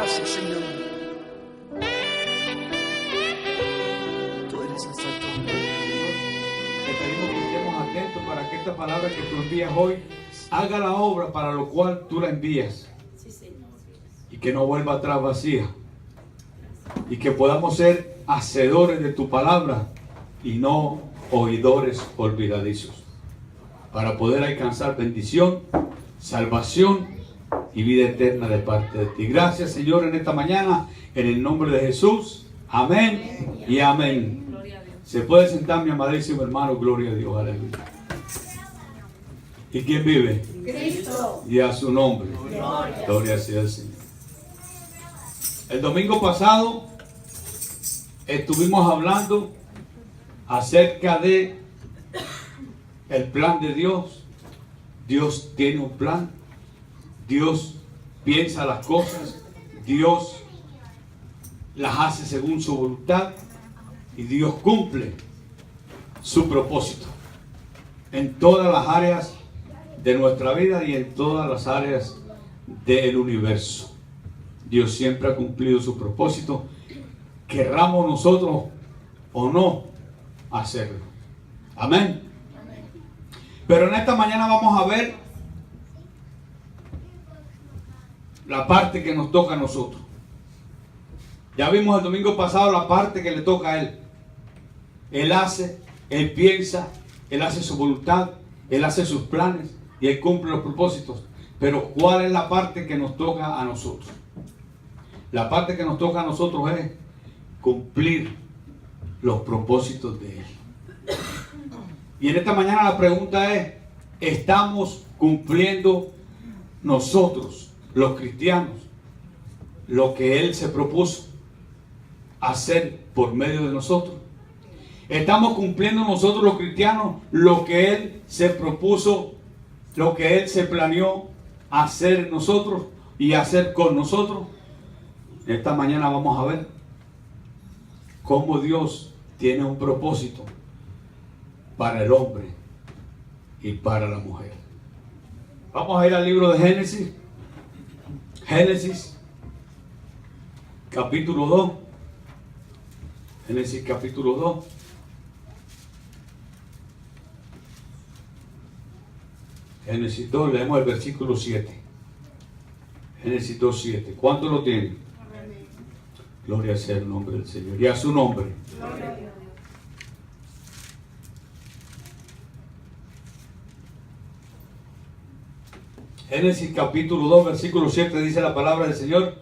Gracias, Señor. Tú eres el santo. Te pedimos que estemos atentos para que esta palabra que tú envías hoy haga la obra para lo cual tú la envías. Y que no vuelva atrás vacía. Y que podamos ser hacedores de tu palabra y no oidores olvidadizos. Para poder alcanzar bendición, salvación y vida eterna de parte de ti. Gracias, Señor, en esta mañana, en el nombre de Jesús. Amén y amén. Se puede sentar, mi amadísimo hermano. Gloria a Dios. Aleluya. ¿Y quién vive? Cristo. Y a su nombre. Gloria sea al Señor. El domingo pasado estuvimos hablando acerca de el plan de Dios. Dios tiene un plan. Dios piensa las cosas. Dios las hace según su voluntad. Y Dios cumple su propósito en todas las áreas de nuestra vida y en todas las áreas del universo. Dios siempre ha cumplido su propósito, querramos nosotros o no hacerlo. Amén. Pero en esta mañana vamos a ver la parte que nos toca a nosotros. Ya vimos el domingo pasado la parte que le toca a Él. Él hace, Él piensa, Él hace su voluntad, Él hace sus planes y Él cumple los propósitos. Pero ¿cuál es la parte que nos toca a nosotros? La parte que nos toca a nosotros es cumplir los propósitos de Él. Y en esta mañana la pregunta es, ¿estamos cumpliendo nosotros, los cristianos, lo que Él se propuso hacer por medio de nosotros? ¿Estamos cumpliendo nosotros los cristianos lo que Él se propuso, lo que Él se planeó hacer en nosotros y hacer con nosotros? Esta mañana vamos a ver cómo Dios tiene un propósito para el hombre y para la mujer. Vamos a ir al libro de Génesis. Génesis capítulo 2. Génesis capítulo 2. Génesis 2, leemos el versículo 7. Génesis 2, 7. ¿Cuánto lo tienen? Gloria sea el nombre del Señor y a su nombre. Génesis capítulo 2, versículo 7 dice la palabra del Señor.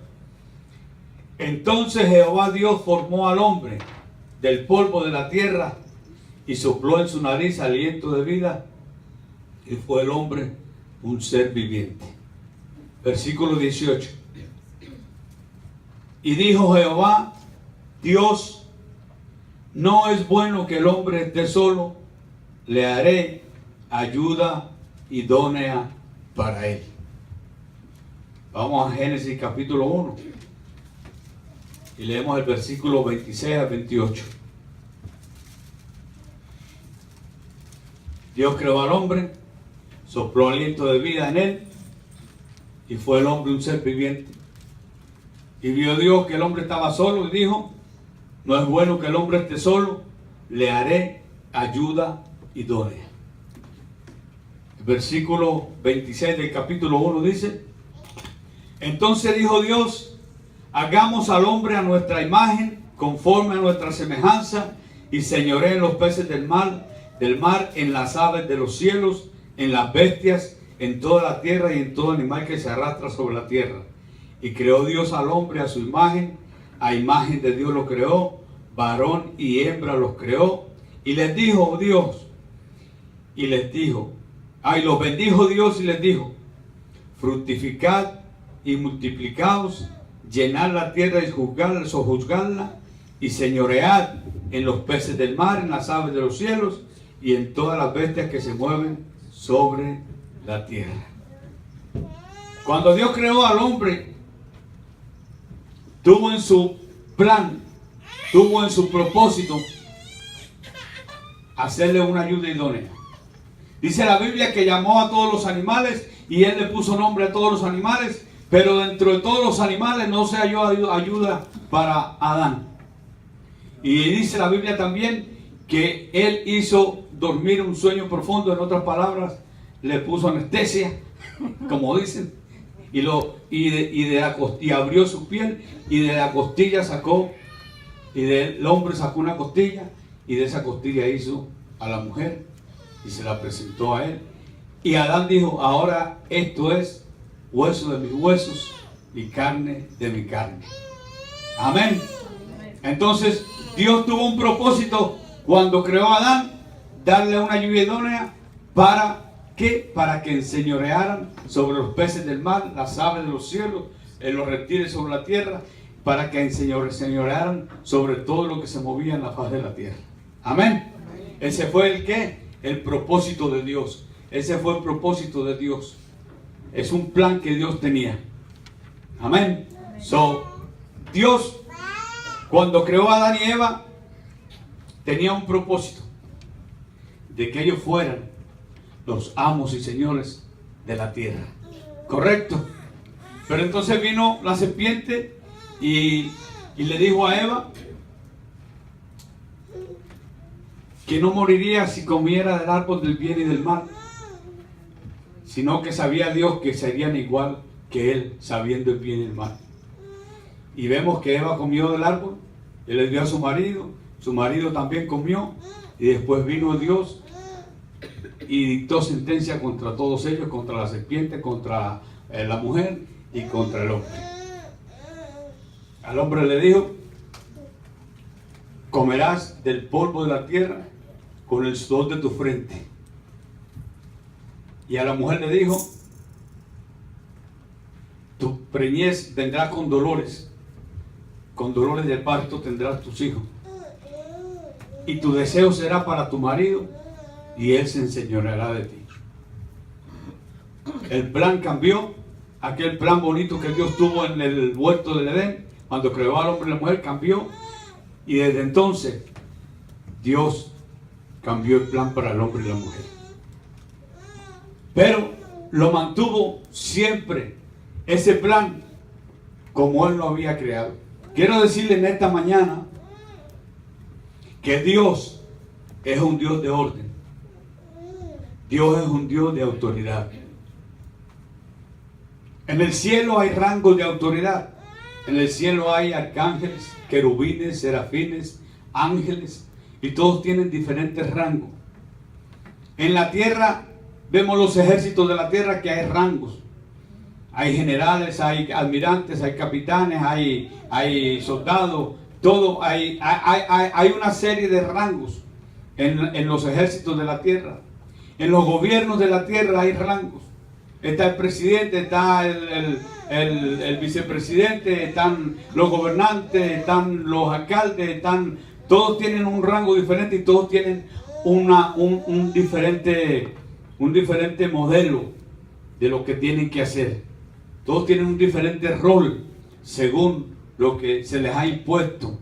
Entonces Jehová Dios formó al hombre del polvo de la tierra y sopló en su nariz aliento de vida y fue el hombre un ser viviente. Versículo 18. Y dijo Jehová Dios, no es bueno que el hombre esté solo, le haré ayuda idónea para él. Vamos a Génesis capítulo 1 y leemos el versículo 26 al 28. Dios creó al hombre, sopló aliento de vida en él y fue el hombre un ser viviente. Y vio Dios que el hombre estaba solo y dijo, no es bueno que el hombre esté solo, le haré ayuda idónea. El versículo 26 del capítulo 1 dice, entonces dijo Dios, hagamos al hombre a nuestra imagen, conforme a nuestra semejanza, y señoree en los peces del mar, en las aves de los cielos, en las bestias, en toda la tierra y en todo animal que se arrastra sobre la tierra. Y creó Dios al hombre a su imagen, a imagen de Dios lo creó, varón y hembra los creó. Y les dijo Dios, y los bendijo Dios y les dijo, fructificad y multiplicaos, llenad la tierra y sojuzgadla, y señoread en los peces del mar, en las aves de los cielos, y en todas las bestias que se mueven sobre la tierra. Cuando Dios creó al hombre, tuvo en su plan, tuvo en su propósito hacerle una ayuda idónea. Dice la Biblia que llamó a todos los animales y Él le puso nombre a todos los animales, Pero dentro de todos los animales no se halló ayuda para Adán. Y dice la Biblia también que él hizo dormir un sueño profundo. En otras palabras, le puso anestesia, como dicen, y abrió su piel, y de la costilla sacó, y del hombre sacó una costilla, y de esa costilla hizo a la mujer y se la presentó a él. Y Adán dijo: ahora esto es hueso de mis huesos y carne de mi carne. Amén. Entonces Dios tuvo un propósito cuando creó a Adán, darle una lluvia idónea para ¿qué? Para que enseñorearan sobre los peces del mar, las aves de los cielos, los reptiles sobre la tierra, para que enseñorearan sobre todo lo que se movía en la faz de la tierra. Amén. Ese fue el ¿qué? El propósito de Dios. Ese fue el propósito de Dios. Es un plan que Dios tenía. Amén. Dios, cuando creó a Adán y Eva, tenía un propósito de que ellos fueran los amos y señores de la tierra. ¿Correcto? Pero entonces vino la serpiente y le dijo a Eva que no moriría si comiera del árbol del bien y del mal, sino que sabía Dios que serían igual que él, sabiendo el bien y el mal. Y vemos que Eva comió del árbol, y le dio a su marido también comió, y después vino Dios y dictó sentencia contra todos ellos, contra la serpiente, contra la mujer y contra el hombre. Al hombre le dijo: comerás del polvo de la tierra con el sudor de tu frente. Y a la mujer le dijo: tu preñez vendrá con dolores de parto tendrás tus hijos, y tu deseo será para tu marido, y él se enseñoreará de ti. El plan cambió. Aquel plan bonito que Dios tuvo en el huerto del Edén, cuando creó al hombre y la mujer, cambió. Y desde entonces Dios cambió el plan para el hombre y la mujer, pero lo mantuvo siempre ese plan como Él lo había creado. Quiero decirle en esta mañana que Dios es un Dios de orden. Dios es un Dios de autoridad. En el cielo hay rangos de autoridad. En el cielo hay arcángeles, querubines, serafines, ángeles, y todos tienen diferentes rangos. En la tierra vemos los ejércitos de la tierra, que hay rangos. Hay generales, hay almirantes, hay capitanes, hay soldados, todo. Hay una serie de rangos en los ejércitos de la tierra. En los gobiernos de la tierra hay rangos. Está el presidente, está el vicepresidente, están los gobernantes, están los alcaldes, todos tienen un rango diferente y todos tienen un diferente modelo de lo que tienen que hacer. Todos tienen un diferente rol según lo que se les ha impuesto,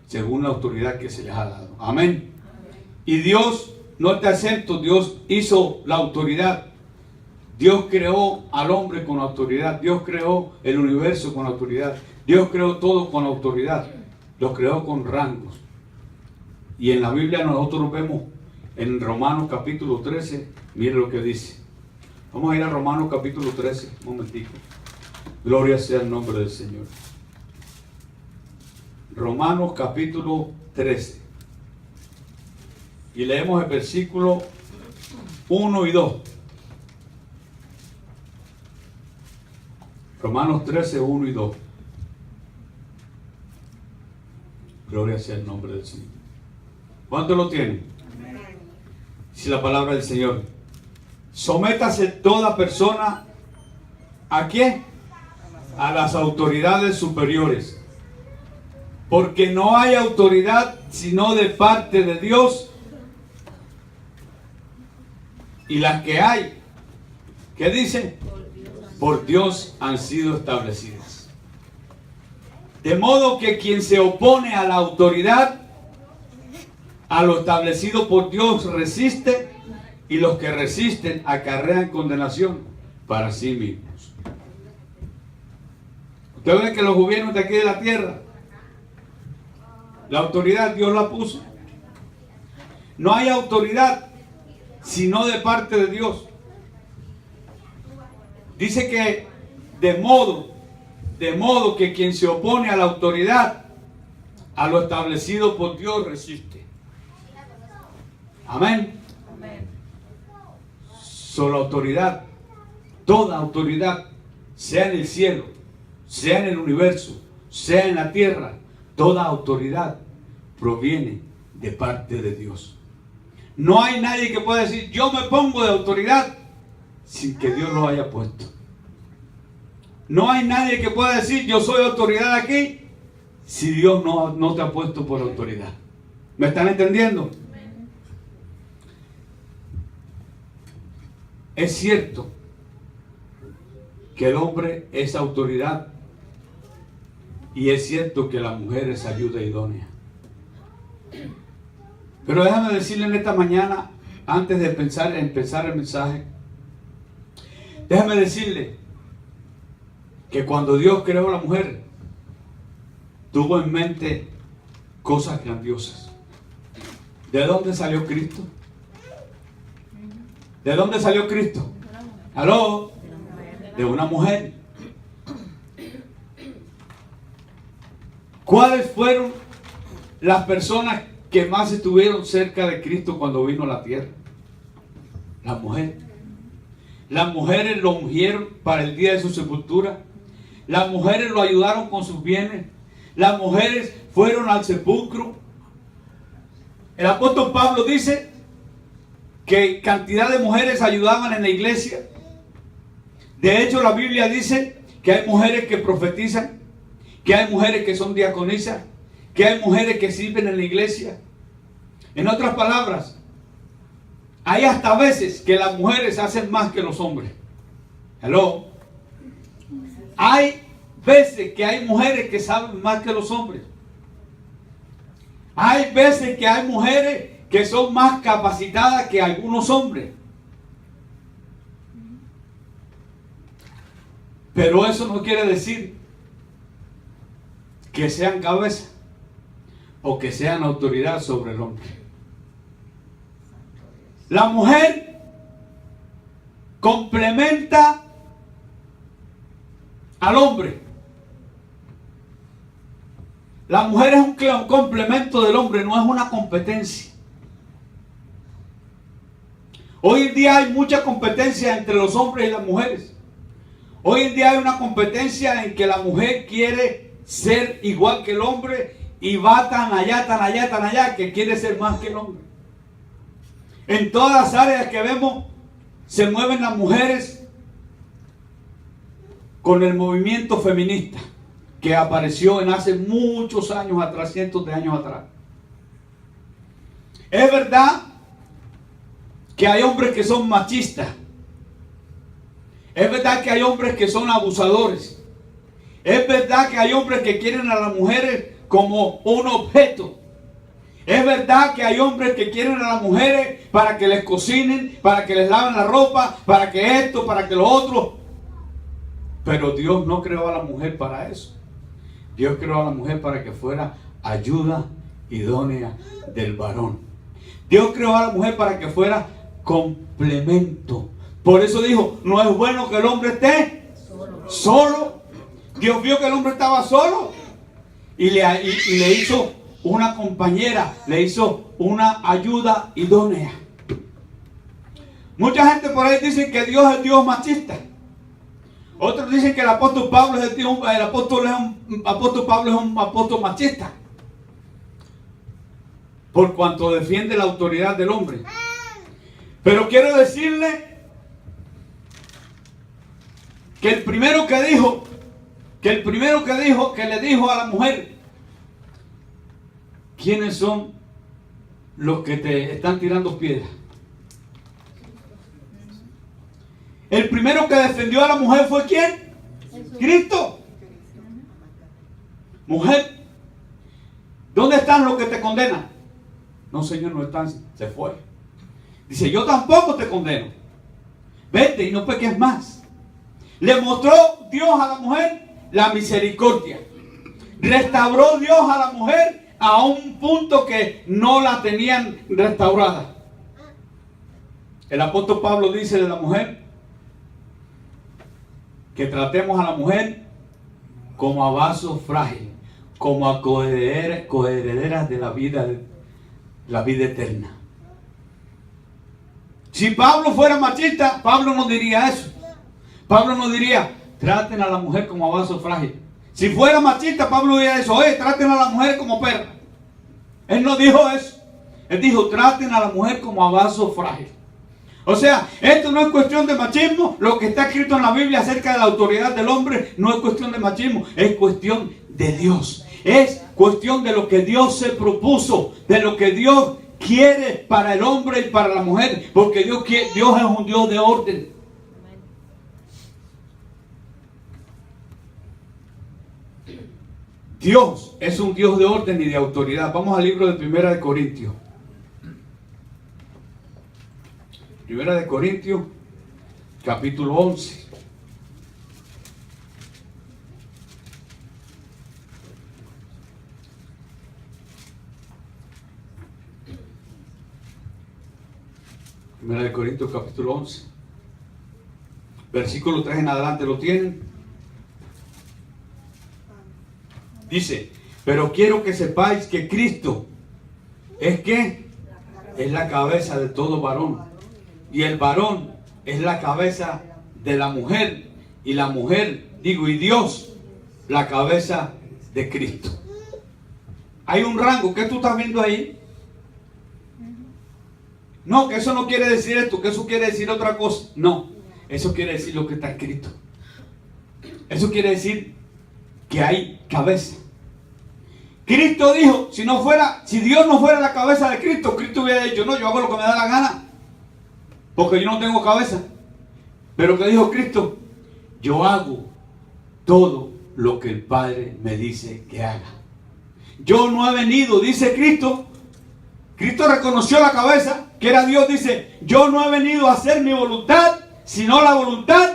según la autoridad que se les ha dado. Amén. Y Dios no está exento. Dios hizo la autoridad. Dios creó al hombre con autoridad. Dios creó el universo con autoridad. Dios creó todo con autoridad. Los creó con rangos. Y en la Biblia nosotros vemos en Romanos capítulo 13. Mire lo que dice. Vamos a ir a Romanos capítulo 13. Un momentico. Gloria sea el nombre del Señor. Romanos capítulo 13. Y leemos el versículo 1 y 2. Romanos 13, 1 y 2. Gloria sea el nombre del Señor. ¿Cuánto lo tienen? Dice la palabra del Señor: sométase toda persona, ¿a quién? A las autoridades superiores, porque no hay autoridad sino de parte de Dios, y las que hay, ¿qué dice? Por Dios han sido establecidas. De modo que quien se opone a la autoridad, a lo establecido por Dios, resiste, y los que resisten acarrean condenación para sí mismos. Usted ve que los gobiernos de aquí de la tierra, la autoridad Dios la puso. No hay autoridad sino de parte de Dios. Dice que de modo que quien se opone a la autoridad, a lo establecido por Dios resiste. Amén. Solo autoridad, toda autoridad, sea en el cielo, sea en el universo, sea en la tierra, toda autoridad proviene de parte de Dios. No hay nadie que pueda decir, yo me pongo de autoridad, sin que Dios lo haya puesto. No hay nadie que pueda decir, yo soy autoridad aquí, si Dios no te ha puesto por autoridad. ¿Me están entendiendo? Es cierto que el hombre es autoridad y es cierto que la mujer es ayuda idónea. Pero déjame decirle en esta mañana, antes de empezar el mensaje, déjame decirle que cuando Dios creó a la mujer, tuvo en mente cosas grandiosas. ¿De dónde salió Cristo? ¿De dónde salió Cristo? ¿Aló? De una mujer. ¿Cuáles fueron las personas que más estuvieron cerca de Cristo cuando vino a la tierra? Las mujeres. Las mujeres lo ungieron para el día de su sepultura. Las mujeres lo ayudaron con sus bienes. Las mujeres fueron al sepulcro. El apóstol Pablo dice que cantidad de mujeres ayudaban en la iglesia. De hecho, la Biblia dice que hay mujeres que profetizan, que hay mujeres que son diaconisas, que hay mujeres que sirven en la iglesia. En otras palabras, hay hasta veces que las mujeres hacen más que los hombres. Hello. Hay veces que hay mujeres que saben más que los hombres. Hay veces que hay mujeres que son más capacitadas que algunos hombres. Pero eso no quiere decir que sean cabeza o que sean autoridad sobre el hombre. La mujer complementa al hombre. La mujer es un complemento del hombre, no es una competencia. Hoy en día hay mucha competencia entre los hombres y las mujeres. Hoy en día hay una competencia en que la mujer quiere ser igual que el hombre y va tan allá, que quiere ser más que el hombre. En todas las áreas que vemos se mueven las mujeres con el movimiento feminista que apareció en hace muchos años atrás, cientos de años atrás. Es verdad que hay hombres que son machistas. Es verdad que hay hombres que son abusadores. Es verdad que hay hombres que quieren a las mujeres como un objeto. Es verdad que hay hombres que quieren a las mujeres para que les cocinen, para que les laven la ropa, para que esto, para que lo otro. Pero Dios no creó a la mujer para eso. Dios creó a la mujer para que fuera ayuda idónea del varón. Dios creó a la mujer para que fuera complemento. Por eso dijo, no es bueno que el hombre esté solo. Dios vio que el hombre estaba solo y le hizo una compañera, le hizo una ayuda idónea. Mucha gente por ahí dice que Dios es Dios machista. Otros dicen que el apóstol Pablo es un apóstol machista, por cuanto defiende la autoridad del hombre. Pero quiero decirle que el primero que le dijo a la mujer, ¿quiénes son los que te están tirando piedras? El primero que defendió a la mujer fue ¿quién? Cristo. Mujer, ¿dónde están los que te condenan? No, Señor, no están, se fue. Dice, yo tampoco te condeno. Vete y no peques más. Le mostró Dios a la mujer la misericordia. Restauró Dios a la mujer a un punto que no la tenían restaurada. El apóstol Pablo dice de la mujer que tratemos a la mujer como a vaso frágil, como a coherederas de la vida eterna. Si Pablo fuera machista, Pablo no diría eso. Pablo no diría, traten a la mujer como a vaso frágil. Si fuera machista, Pablo diría eso, traten a la mujer como perra. Él no dijo eso. Él dijo, traten a la mujer como a vaso frágil. O sea, esto no es cuestión de machismo. Lo que está escrito en la Biblia acerca de la autoridad del hombre no es cuestión de machismo, es cuestión de Dios. Es cuestión de lo que Dios se propuso, de lo que Dios quiere para el hombre y para la mujer. Porque Dios es un Dios de orden. Dios es un Dios de orden y de autoridad. Vamos al libro de Primera de Corintios. Primera de Corintios, capítulo 11. Primera de Corintios, capítulo 11. Versículo 3 en adelante, ¿lo tienen? Dice, pero quiero que sepáis que Cristo es la cabeza de todo varón. Y el varón es la cabeza de la mujer. Y la mujer, y Dios, la cabeza de Cristo. Hay un rango. ¿Qué tú estás viendo ahí? No, que eso no quiere decir esto, que eso quiere decir otra cosa. No, eso quiere decir lo que está escrito. Eso quiere decir que hay cabeza. Cristo dijo, si Dios no fuera la cabeza de Cristo, Cristo hubiera dicho, no, yo hago lo que me da la gana, porque yo no tengo cabeza. Pero que dijo Cristo, yo hago todo lo que el Padre me dice que haga. Yo no he venido, dice Cristo. Cristo reconoció la cabeza, que era Dios, dice, yo no he venido a hacer mi voluntad, sino la voluntad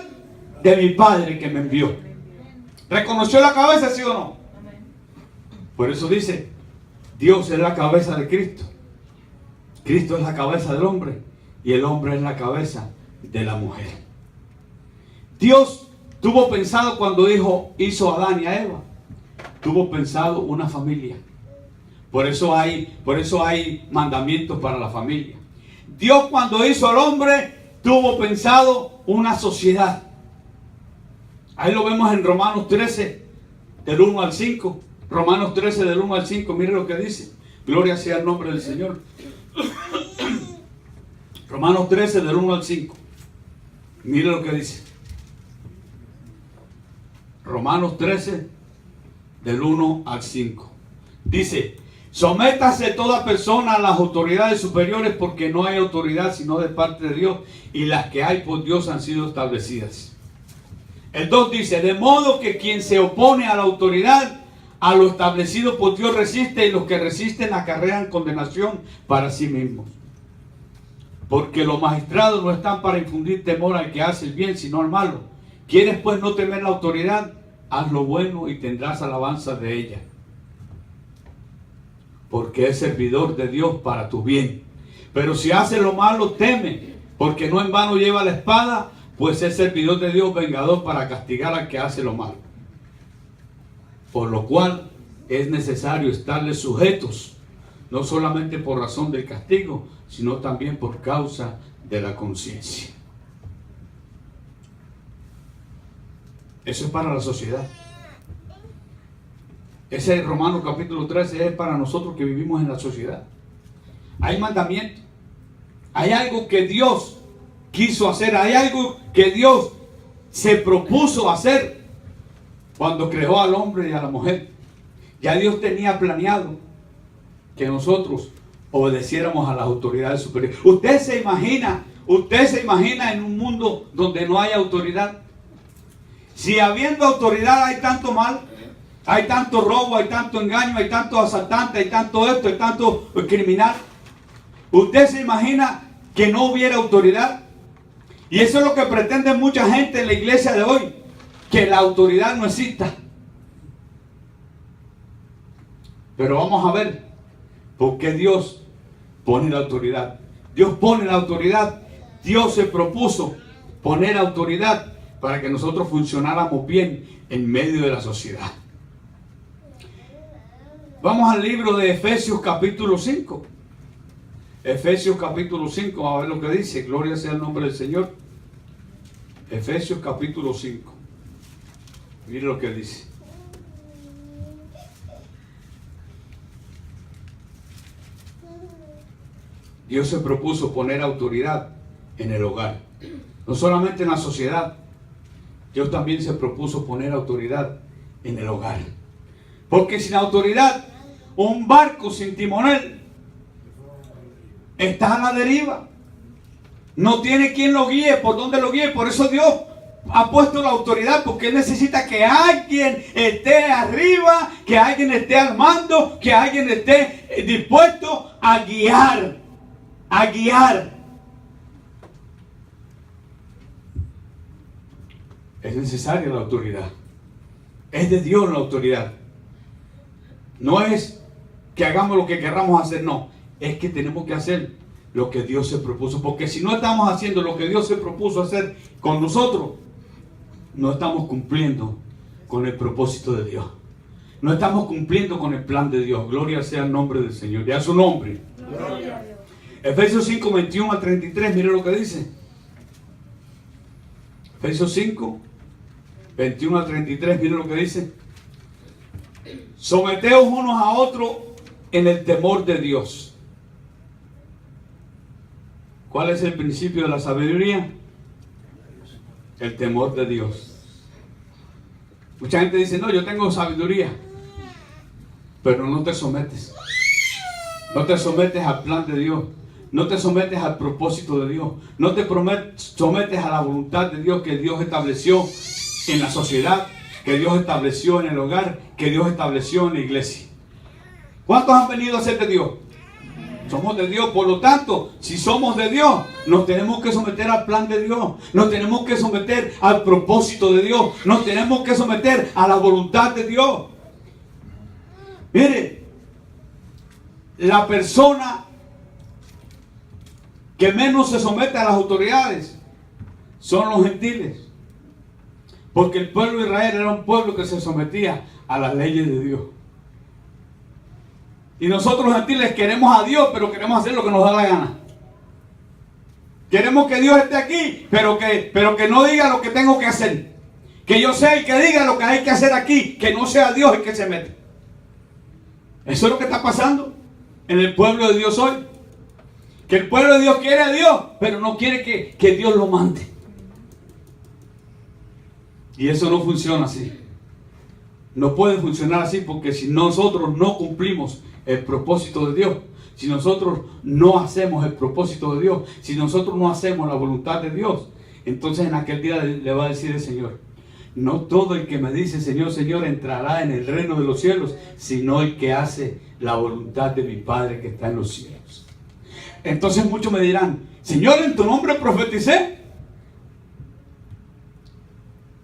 de mi Padre que me envió. ¿Reconoció la cabeza, sí o no? Por eso dice, Dios es la cabeza de Cristo. Cristo es la cabeza del hombre y el hombre es la cabeza de la mujer. Dios tuvo pensado cuando hizo a Adán y a Eva, tuvo pensado una familia. Por eso hay mandamientos para la familia. Dios cuando hizo al hombre tuvo pensado una sociedad. Ahí lo vemos en Romanos 13, del 1 al 5. Romanos 13, del 1 al 5, mire lo que dice. Gloria sea el nombre del Señor. Romanos 13, del 1 al 5. Mire lo que dice. Romanos 13, del 1 al 5. Dice, sométase toda persona a las autoridades superiores, porque no hay autoridad sino de parte de Dios, y las que hay por Dios han sido establecidas. El 2 dice, de modo que quien se opone a la autoridad, a lo establecido por Dios resiste, y los que resisten acarrean condenación para sí mismos. Porque los magistrados no están para infundir temor al que hace el bien, sino al malo. ¿Quieres pues no temer la autoridad? Haz lo bueno y tendrás alabanza de ella. Porque es servidor de Dios para tu bien. Pero si hace lo malo, teme, porque no en vano lleva la espada, pues es servidor de Dios, vengador para castigar al que hace lo malo. Por lo cual es necesario estarles sujetos, no solamente por razón del castigo, sino también por causa de la conciencia. Eso es para la sociedad. Ese Romanos capítulo 13 es para nosotros que vivimos en la sociedad. Hay mandamientos. Hay algo que Dios quiso hacer. Hay algo que Dios se propuso hacer cuando creó al hombre y a la mujer. Ya Dios tenía planeado que nosotros obedeciéramos a las autoridades superiores. ¿Usted se imagina en un mundo donde no hay autoridad? Si habiendo autoridad hay tanto mal, hay tanto robo, hay tanto engaño, hay tanto asaltante, hay tanto esto, hay tanto criminal. ¿Usted se imagina que no hubiera autoridad? Y eso es lo que pretende mucha gente en la iglesia de hoy, que la autoridad no exista. Pero vamos a ver por qué Dios pone la autoridad. Dios pone la autoridad. Dios se propuso poner autoridad para que nosotros funcionáramos bien en medio de la sociedad. Vamos al libro de Efesios capítulo 5. Efesios capítulo 5, vamos a ver lo que dice. Gloria sea el nombre del Señor. Efesios capítulo 5. Mire lo que dice. Dios se propuso poner autoridad en el hogar. No solamente en la sociedad. Dios también se propuso poner autoridad en el hogar. Porque sin autoridad, un barco sin timonel está a la deriva. No tiene quien lo guíe, por dónde lo guíe. Por eso Dios ha puesto la autoridad, porque Él necesita que alguien esté arriba, que alguien esté al mando, que alguien esté dispuesto a guiar. A guiar. Es necesaria la autoridad. Es de Dios la autoridad. No es que hagamos lo que querramos hacer, no. Es que tenemos que hacer lo que Dios se propuso. Porque si no estamos haciendo lo que Dios se propuso hacer con nosotros, no estamos cumpliendo con el propósito de Dios. No estamos cumpliendo con el plan de Dios. Gloria sea el nombre del Señor y a su nombre. Gloria a Dios. Efesios 5, 21 a 33, mire lo que dice. Efesios 5, 21 a 33, mire lo que dice. Someteos unos a otros en el temor de Dios. ¿Cuál es el principio de la sabiduría? El temor de Dios. Mucha gente dice, no, yo tengo sabiduría, pero no te sometes. No te sometes al plan de Dios. No te sometes al propósito de Dios. No te sometes a la voluntad de Dios que Dios estableció en la sociedad, que Dios estableció en el hogar, que Dios estableció en la iglesia. ¿Cuántos han venido a ser de Dios? Somos de Dios, por lo tanto, si somos de Dios, nos tenemos que someter al plan de Dios, nos tenemos que someter al propósito de Dios, nos tenemos que someter a la voluntad de Dios. Mire, la persona que menos se somete a las autoridades son los gentiles, porque el pueblo de Israel era un pueblo que se sometía a las leyes de Dios. Y nosotros los gentiles queremos a Dios, pero queremos hacer lo que nos da la gana. Queremos que Dios esté aquí, pero que no diga lo que tengo que hacer. Que yo sea el que diga lo que hay que hacer aquí, que no sea Dios el que se mete. Eso es lo que está pasando en el pueblo de Dios hoy. Que el pueblo de Dios quiere a Dios, pero no quiere que Dios lo mande. Y eso no funciona así. No puede funcionar así, porque si nosotros no cumplimos el propósito de Dios, si nosotros no hacemos el propósito de Dios, si nosotros no hacemos la voluntad de Dios, entonces en aquel día le va a decir el Señor: no todo el que me dice Señor, Señor entrará en el reino de los cielos, sino el que hace la voluntad de mi Padre que está en los cielos. Entonces muchos me dirán: Señor, en tu nombre profeticé,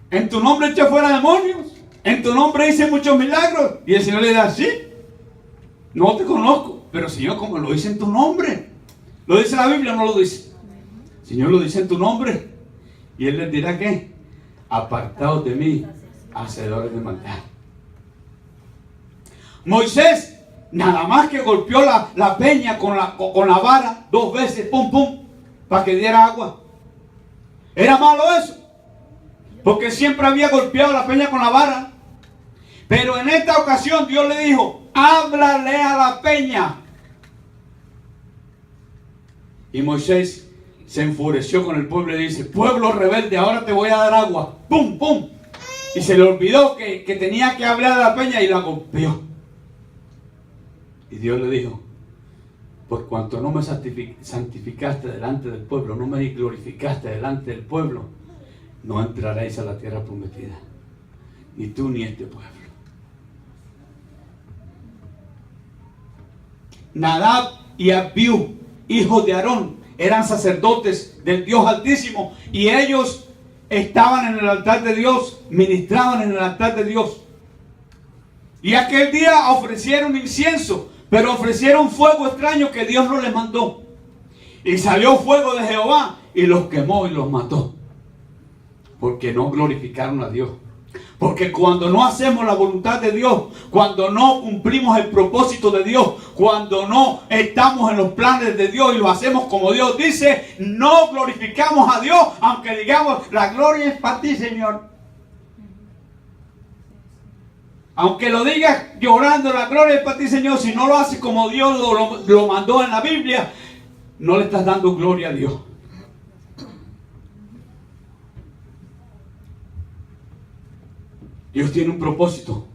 en tu nombre eché fuera demonios, en tu nombre hice muchos milagros. Y el Señor le dirá: sí, no te conozco, pero Señor, como lo dice en tu nombre. ¿Lo dice la Biblia o no lo dice? Señor, lo dice en tu nombre. Y Él les dirá: ¿qué? Apartados de mí, hacedores de maldad. Moisés nada más que golpeó la peña con la vara 2 veces, pum, pum, para que diera agua. ¿Era malo eso? Porque siempre había golpeado la peña con la vara. Pero en esta ocasión Dios le dijo: háblale a la peña. Y Moisés se enfureció con el pueblo y dice: pueblo rebelde, ahora te voy a dar agua. ¡Pum, pum! Y se le olvidó que tenía que hablar a la peña y la golpeó. Y Dios le dijo: por cuanto no me santificaste delante del pueblo, no me glorificaste delante del pueblo, no entraréis a la tierra prometida, ni tú ni este pueblo. Nadab y Abiú, hijos de Aarón, eran sacerdotes del Dios Altísimo, y ellos estaban en el altar de Dios, ministraban en el altar de Dios. Y aquel día ofrecieron incienso, pero ofrecieron fuego extraño que Dios no les mandó. Y salió fuego de Jehová y los quemó y los mató. Porque no glorificaron a Dios. Porque cuando no hacemos la voluntad de Dios, cuando no cumplimos el propósito de Dios, cuando no estamos en los planes de Dios y lo hacemos como Dios dice, no glorificamos a Dios, aunque digamos, la gloria es para ti, Señor. Aunque lo digas llorando, la gloria es para ti, Señor, si no lo haces como Dios lo mandó en la Biblia, no le estás dando gloria a Dios. Dios tiene un propósito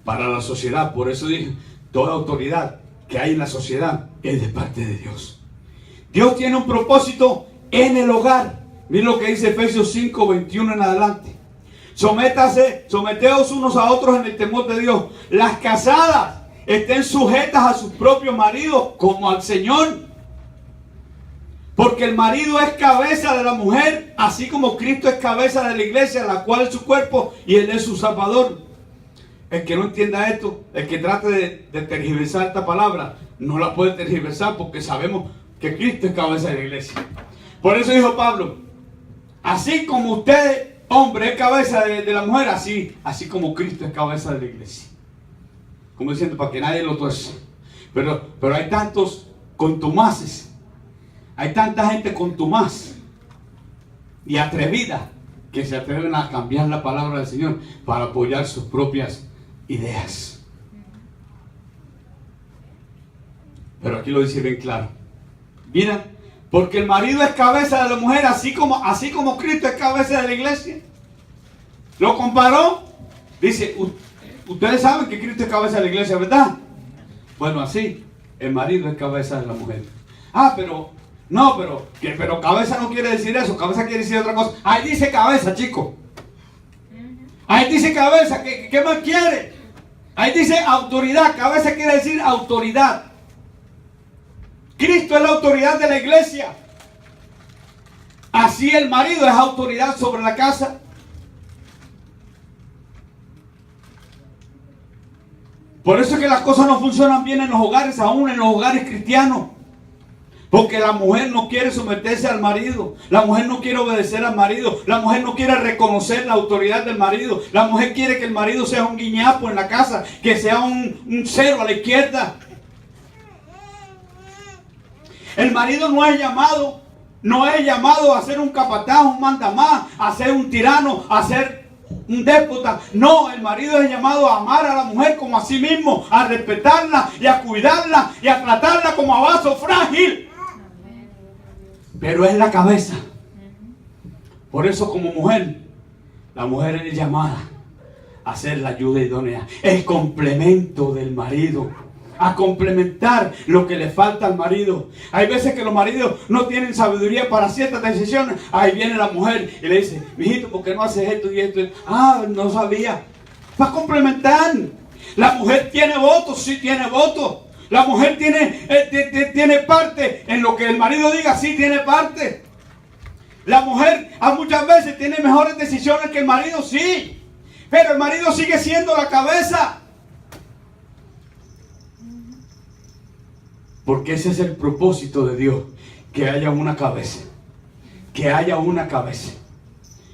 para la sociedad. Por eso dije, toda autoridad que hay en la sociedad es de parte de Dios. Dios tiene un propósito en el hogar. Miren lo que dice Efesios 5, 21 en adelante. Someteos unos a otros en el temor de Dios. Las casadas estén sujetas a sus propios maridos como al Señor. Porque el marido es cabeza de la mujer, así como Cristo es cabeza de la iglesia, la cual es su cuerpo y él es su salvador. El que no entienda esto, el que trate de tergiversar esta palabra, no la puede tergiversar porque sabemos que Cristo es cabeza de la iglesia. Por eso dijo Pablo, así como usted, hombre, es cabeza de la mujer, así como Cristo es cabeza de la iglesia. Como diciendo, para que nadie lo tuerza. Pero hay tantos contumaces. Hay tanta gente contumaz y atrevida que se atreven a cambiar la palabra del Señor para apoyar sus propias ideas. Pero aquí lo dice bien claro. Mira, porque el marido es cabeza de la mujer, así como Cristo es cabeza de la iglesia. Lo comparó. Dice, ustedes saben que Cristo es cabeza de la iglesia, ¿verdad? Bueno, así, el marido es cabeza de la mujer. Pero cabeza no quiere decir eso, cabeza quiere decir otra cosa. Ahí dice cabeza, chico. Ahí dice cabeza, ¿qué más quiere? Ahí dice autoridad, cabeza quiere decir autoridad. Cristo es la autoridad de la iglesia. Así el marido es autoridad sobre la casa. Por eso es que las cosas no funcionan bien en los hogares, aún en los hogares cristianos. Porque la mujer no quiere someterse al marido. La mujer no quiere obedecer al marido. La mujer no quiere reconocer la autoridad del marido. La mujer quiere que el marido sea un guiñapo en la casa. Que sea un cero a la izquierda. El marido no es llamado a ser un capataz, un mandamás, a ser un tirano, a ser un déspota. No, el marido es llamado a amar a la mujer como a sí mismo. A respetarla y a cuidarla y a tratarla como a vaso frágil. Pero es la cabeza. Por eso como mujer, la mujer es llamada a ser la ayuda idónea, el complemento del marido, a complementar lo que le falta al marido. Hay veces que los maridos no tienen sabiduría para ciertas decisiones. Ahí viene la mujer y le dice, mijito, ¿por qué no haces esto y esto? Ah, no sabía. Para complementar. La mujer tiene votos, sí tiene votos. La mujer tiene parte en lo que el marido diga, sí tiene parte. La mujer muchas veces tiene mejores decisiones que el marido, sí. Pero el marido sigue siendo la cabeza. Porque ese es el propósito de Dios, que haya una cabeza. Que haya una cabeza.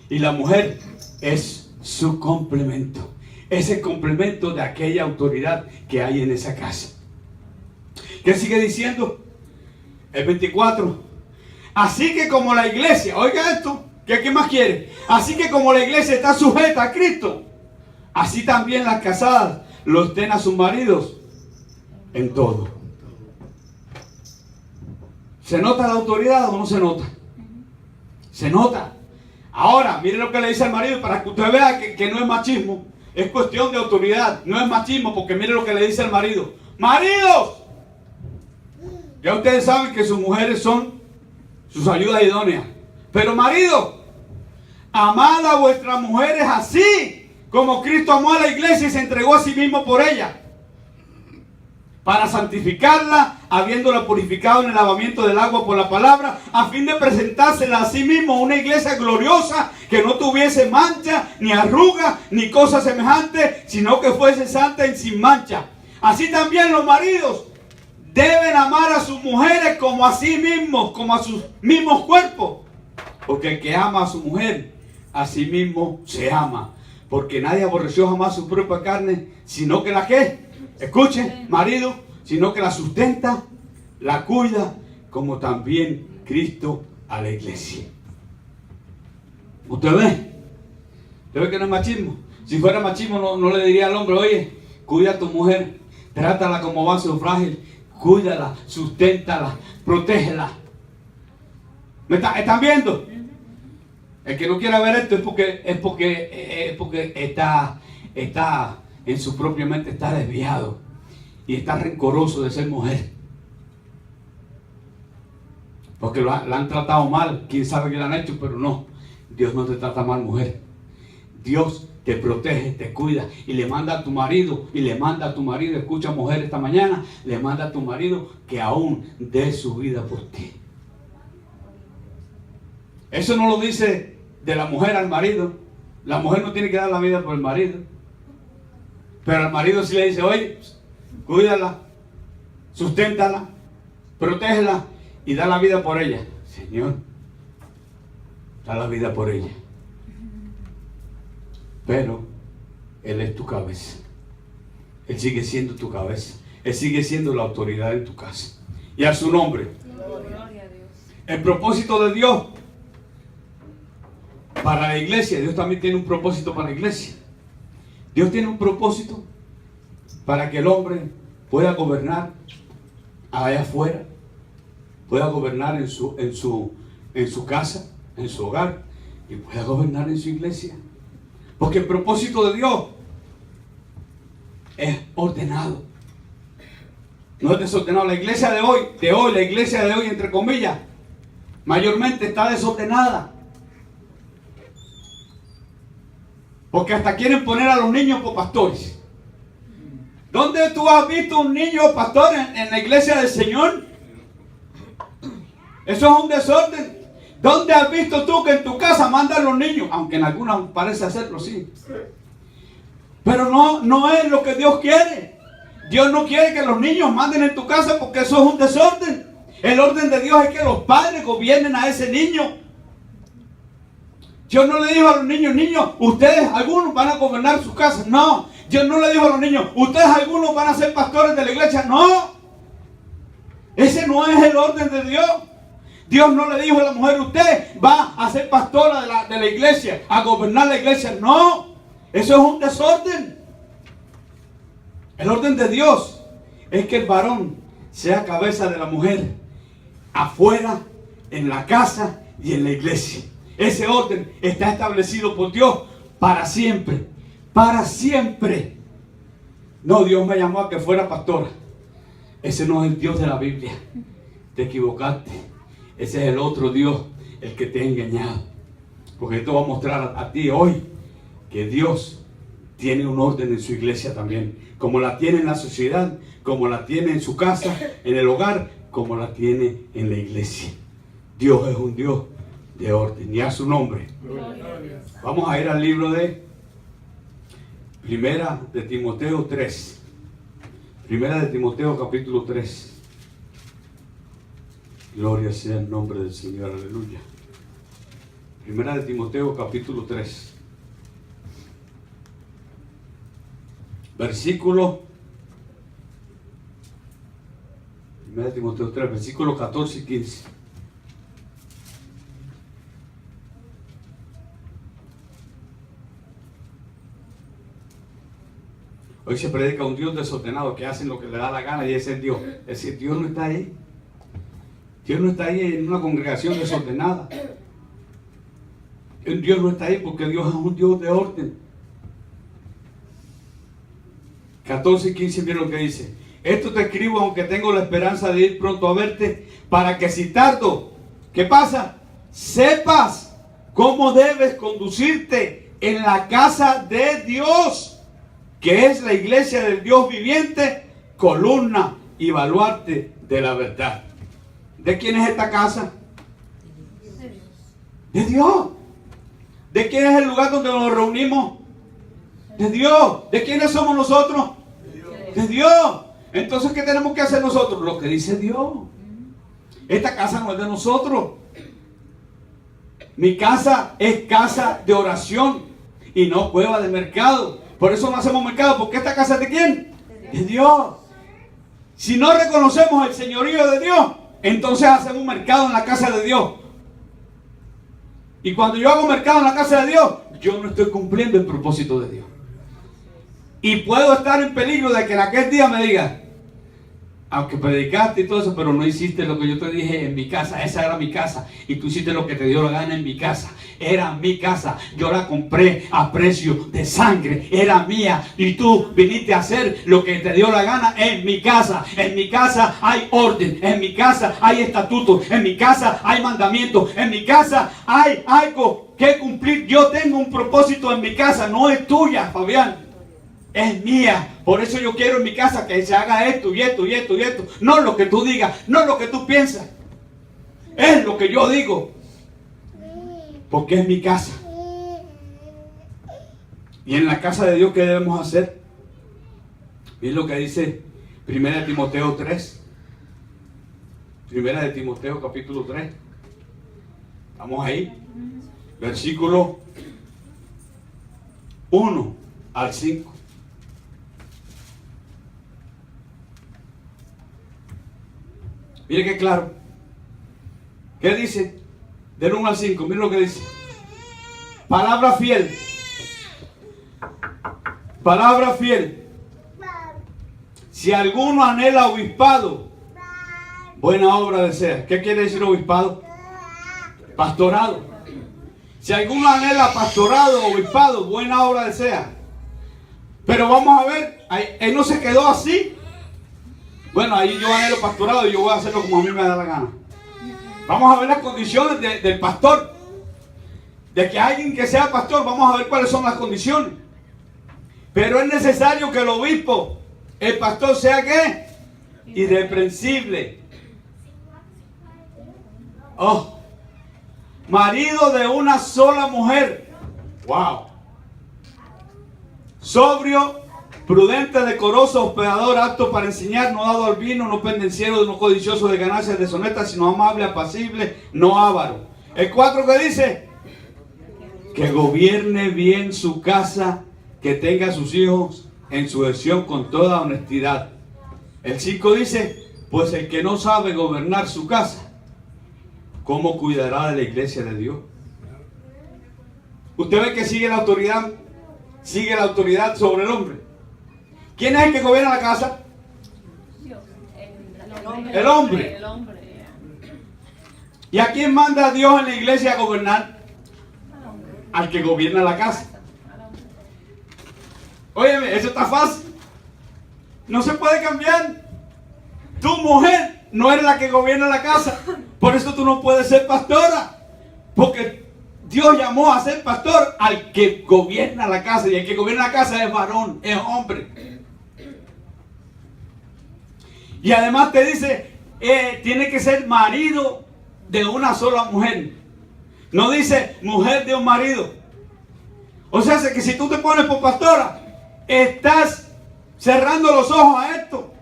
Y la mujer es su complemento. Es el complemento de aquella autoridad que hay en esa casa. ¿Qué sigue diciendo? El 24. Así que como la iglesia, oiga esto, ¿qué más quiere? Así que como la iglesia está sujeta a Cristo, así también las casadas lo estén a sus maridos en todo. ¿Se nota la autoridad o no se nota? Se nota. Ahora, mire lo que le dice al marido para que usted vea que no es machismo. Es cuestión de autoridad, no es machismo, porque mire lo que le dice al marido. ¡Maridos! Ya ustedes saben que sus mujeres son sus ayudas idóneas. Pero marido, amad a vuestras mujeres así como Cristo amó a la iglesia y se entregó a sí mismo por ella, para santificarla, habiéndola purificado en el lavamiento del agua por la palabra, a fin de presentársela a sí mismo una iglesia gloriosa, que no tuviese mancha, ni arruga, ni cosa semejante, sino que fuese santa y sin mancha. Así también los maridos deben amar a sus mujeres como a sí mismos, como a sus mismos cuerpos. Porque el que ama a su mujer, a sí mismo se ama. Porque nadie aborreció jamás su propia carne, sino que la que, escuche, marido, sino que la sustenta, la cuida, como también Cristo a la iglesia. ¿Usted ve? ¿Usted ve que no es machismo? Si fuera machismo no le diría al hombre, oye, cuida a tu mujer, trátala como vaso frágil, cuídala, susténtala, protégela. ¿Me están viendo? El que no quiera ver esto es porque está en su propia mente, está desviado y está rencoroso de ser mujer. Porque la han tratado mal, quién sabe qué le han hecho, pero no, Dios no te trata mal, mujer. Dios te protege, te cuida y le manda a tu marido, escucha, mujer, esta mañana, le manda a tu marido que aún dé su vida por ti. Eso no lo dice de la mujer al marido. La mujer no tiene que dar la vida por el marido, pero al marido sí le dice, oye, cuídala, susténtala, protégela y da la vida por ella. Señor, da la vida por ella. Pero Él es tu cabeza. Él sigue siendo tu cabeza. Él sigue siendo la autoridad en tu casa. Y a su nombre. Gloria a Dios. El propósito de Dios para la iglesia. Dios también tiene un propósito para la iglesia. Dios tiene un propósito para que el hombre pueda gobernar allá afuera. Pueda gobernar en su casa, en su hogar. Y pueda gobernar en su iglesia. Porque el propósito de Dios es ordenado. No es desordenado. La iglesia de hoy, la iglesia de hoy, entre comillas, mayormente está desordenada. Porque hasta quieren poner a los niños por pastores. ¿Dónde tú has visto un niño pastor en la iglesia del Señor? Eso es un desorden. ¿Dónde has visto tú que en tu casa mandan los niños? Aunque en algunas parece hacerlo, sí. Pero no es lo que Dios quiere. Dios no quiere que los niños manden en tu casa porque eso es un desorden. El orden de Dios es que los padres gobiernen a ese niño. Dios no le dijo a los niños, ustedes algunos van a gobernar sus casas. No. Dios no le dijo a los niños, ustedes algunos van a ser pastores de la iglesia. No. Ese no es el orden de Dios. Dios no le dijo a la mujer, usted va a ser pastora de la iglesia, a gobernar la iglesia. No, eso es un desorden. El orden de Dios es que el varón sea cabeza de la mujer, afuera, en la casa y en la iglesia. Ese orden está establecido por Dios para siempre, para siempre. No, Dios me llamó a que fuera pastora. Ese no es el Dios de la Biblia. Te equivocaste. Ese es el otro Dios, el que te ha engañado. Porque esto va a mostrar a ti hoy que Dios tiene un orden en su iglesia también. Como la tiene en la sociedad, como la tiene en su casa, en el hogar, como la tiene en la iglesia. Dios es un Dios de orden. Y a su nombre. Vamos a ir al libro de Primera de Timoteo 3. Primera de Timoteo capítulo 3. Gloria sea el nombre del Señor, aleluya. Primera de Timoteo capítulo 3. Versículo. Primera de Timoteo 3, versículos 14 y 15. Hoy se predica un Dios desordenado que hacen lo que le da la gana y ese es Dios. Es decir, Dios no está ahí. Dios no está ahí en una congregación desordenada. Dios no está ahí porque Dios es un Dios de orden. 14 y 15, miren lo que dice. Esto te escribo aunque tengo la esperanza de ir pronto a verte, para que si tardo, ¿qué pasa? Sepas cómo debes conducirte en la casa de Dios, que es la iglesia del Dios viviente, columna y baluarte de la verdad. ¿De quién es esta casa? De Dios. ¿De quién es el lugar donde nos reunimos? De Dios. ¿De quiénes somos nosotros? De Dios. Entonces, ¿qué tenemos que hacer nosotros? Lo que dice Dios. Esta casa no es de nosotros. Mi casa es casa de oración y no cueva de mercado. Por eso no hacemos mercado, porque esta casa es de ¿quién? De Dios. Si no reconocemos el señorío de Dios, entonces hacemos un mercado en la casa de Dios. Y cuando yo hago mercado en la casa de Dios, yo no estoy cumpliendo el propósito de Dios. Y puedo estar en peligro de que en aquel día me diga, aunque predicaste y todo eso, pero no hiciste lo que yo te dije en mi casa. Esa era mi casa. Y tú hiciste lo que te dio la gana en mi casa. Era mi casa. Yo la compré a precio de sangre. Era mía. Y tú viniste a hacer lo que te dio la gana en mi casa. En mi casa hay orden. En mi casa hay estatutos. En mi casa hay mandamientos. En mi casa hay algo que cumplir. Yo tengo un propósito en mi casa. No es tuya, Fabián. Es mía. Por eso yo quiero en mi casa que se haga esto y esto y esto y esto. No lo que tú digas, no lo que tú piensas. Es lo que yo digo. Porque es mi casa. Y en la casa de Dios, ¿qué debemos hacer? Es lo que dice 1 Timoteo 3. 1 Timoteo capítulo 3. Estamos ahí. Versículo 1 al 5. Mire qué claro. ¿Qué dice? Del 1 al 5. Mire lo que dice. Palabra fiel. Palabra fiel. Si alguno anhela obispado, buena obra desea. ¿Qué quiere decir obispado? Pastorado. Si alguno anhela pastorado o obispado, buena obra desea. Pero vamos a ver, él no se quedó así. Bueno, ahí yo anhelo pastorado y yo voy a hacerlo como a mí me da la gana. Vamos a ver las condiciones del pastor. De que alguien que sea pastor, vamos a ver cuáles son las condiciones. Pero es necesario que el obispo, el pastor, sea ¿qué? Irreprensible. Oh, marido de una sola mujer. Wow. Sobrio, prudente, decoroso, hospedador, apto para enseñar, no dado al vino, no pendenciero, no codicioso de ganancias deshonestas, sino amable, apacible, no avaro. El 4 que dice, que gobierne bien su casa, que tenga a sus hijos en sujeción con toda honestidad. El 5 dice, pues el que no sabe gobernar su casa, ¿cómo cuidará de la iglesia de Dios? Usted ve que sigue la autoridad sobre el hombre. ¿Quién es el que gobierna la casa? Dios. El hombre. ¿Y a quién manda Dios en la iglesia a gobernar? Al que gobierna la casa. Óyeme, eso está fácil. No se puede cambiar. Tu mujer no es la que gobierna la casa. Por eso tú no puedes ser pastora. Porque Dios llamó a ser pastor al que gobierna la casa. Y el que gobierna la casa es varón, es hombre. Y además te dice, tiene que ser marido de una sola mujer. No dice mujer de un marido. O sea, que si tú te pones por pastora, estás cerrando los ojos a esto.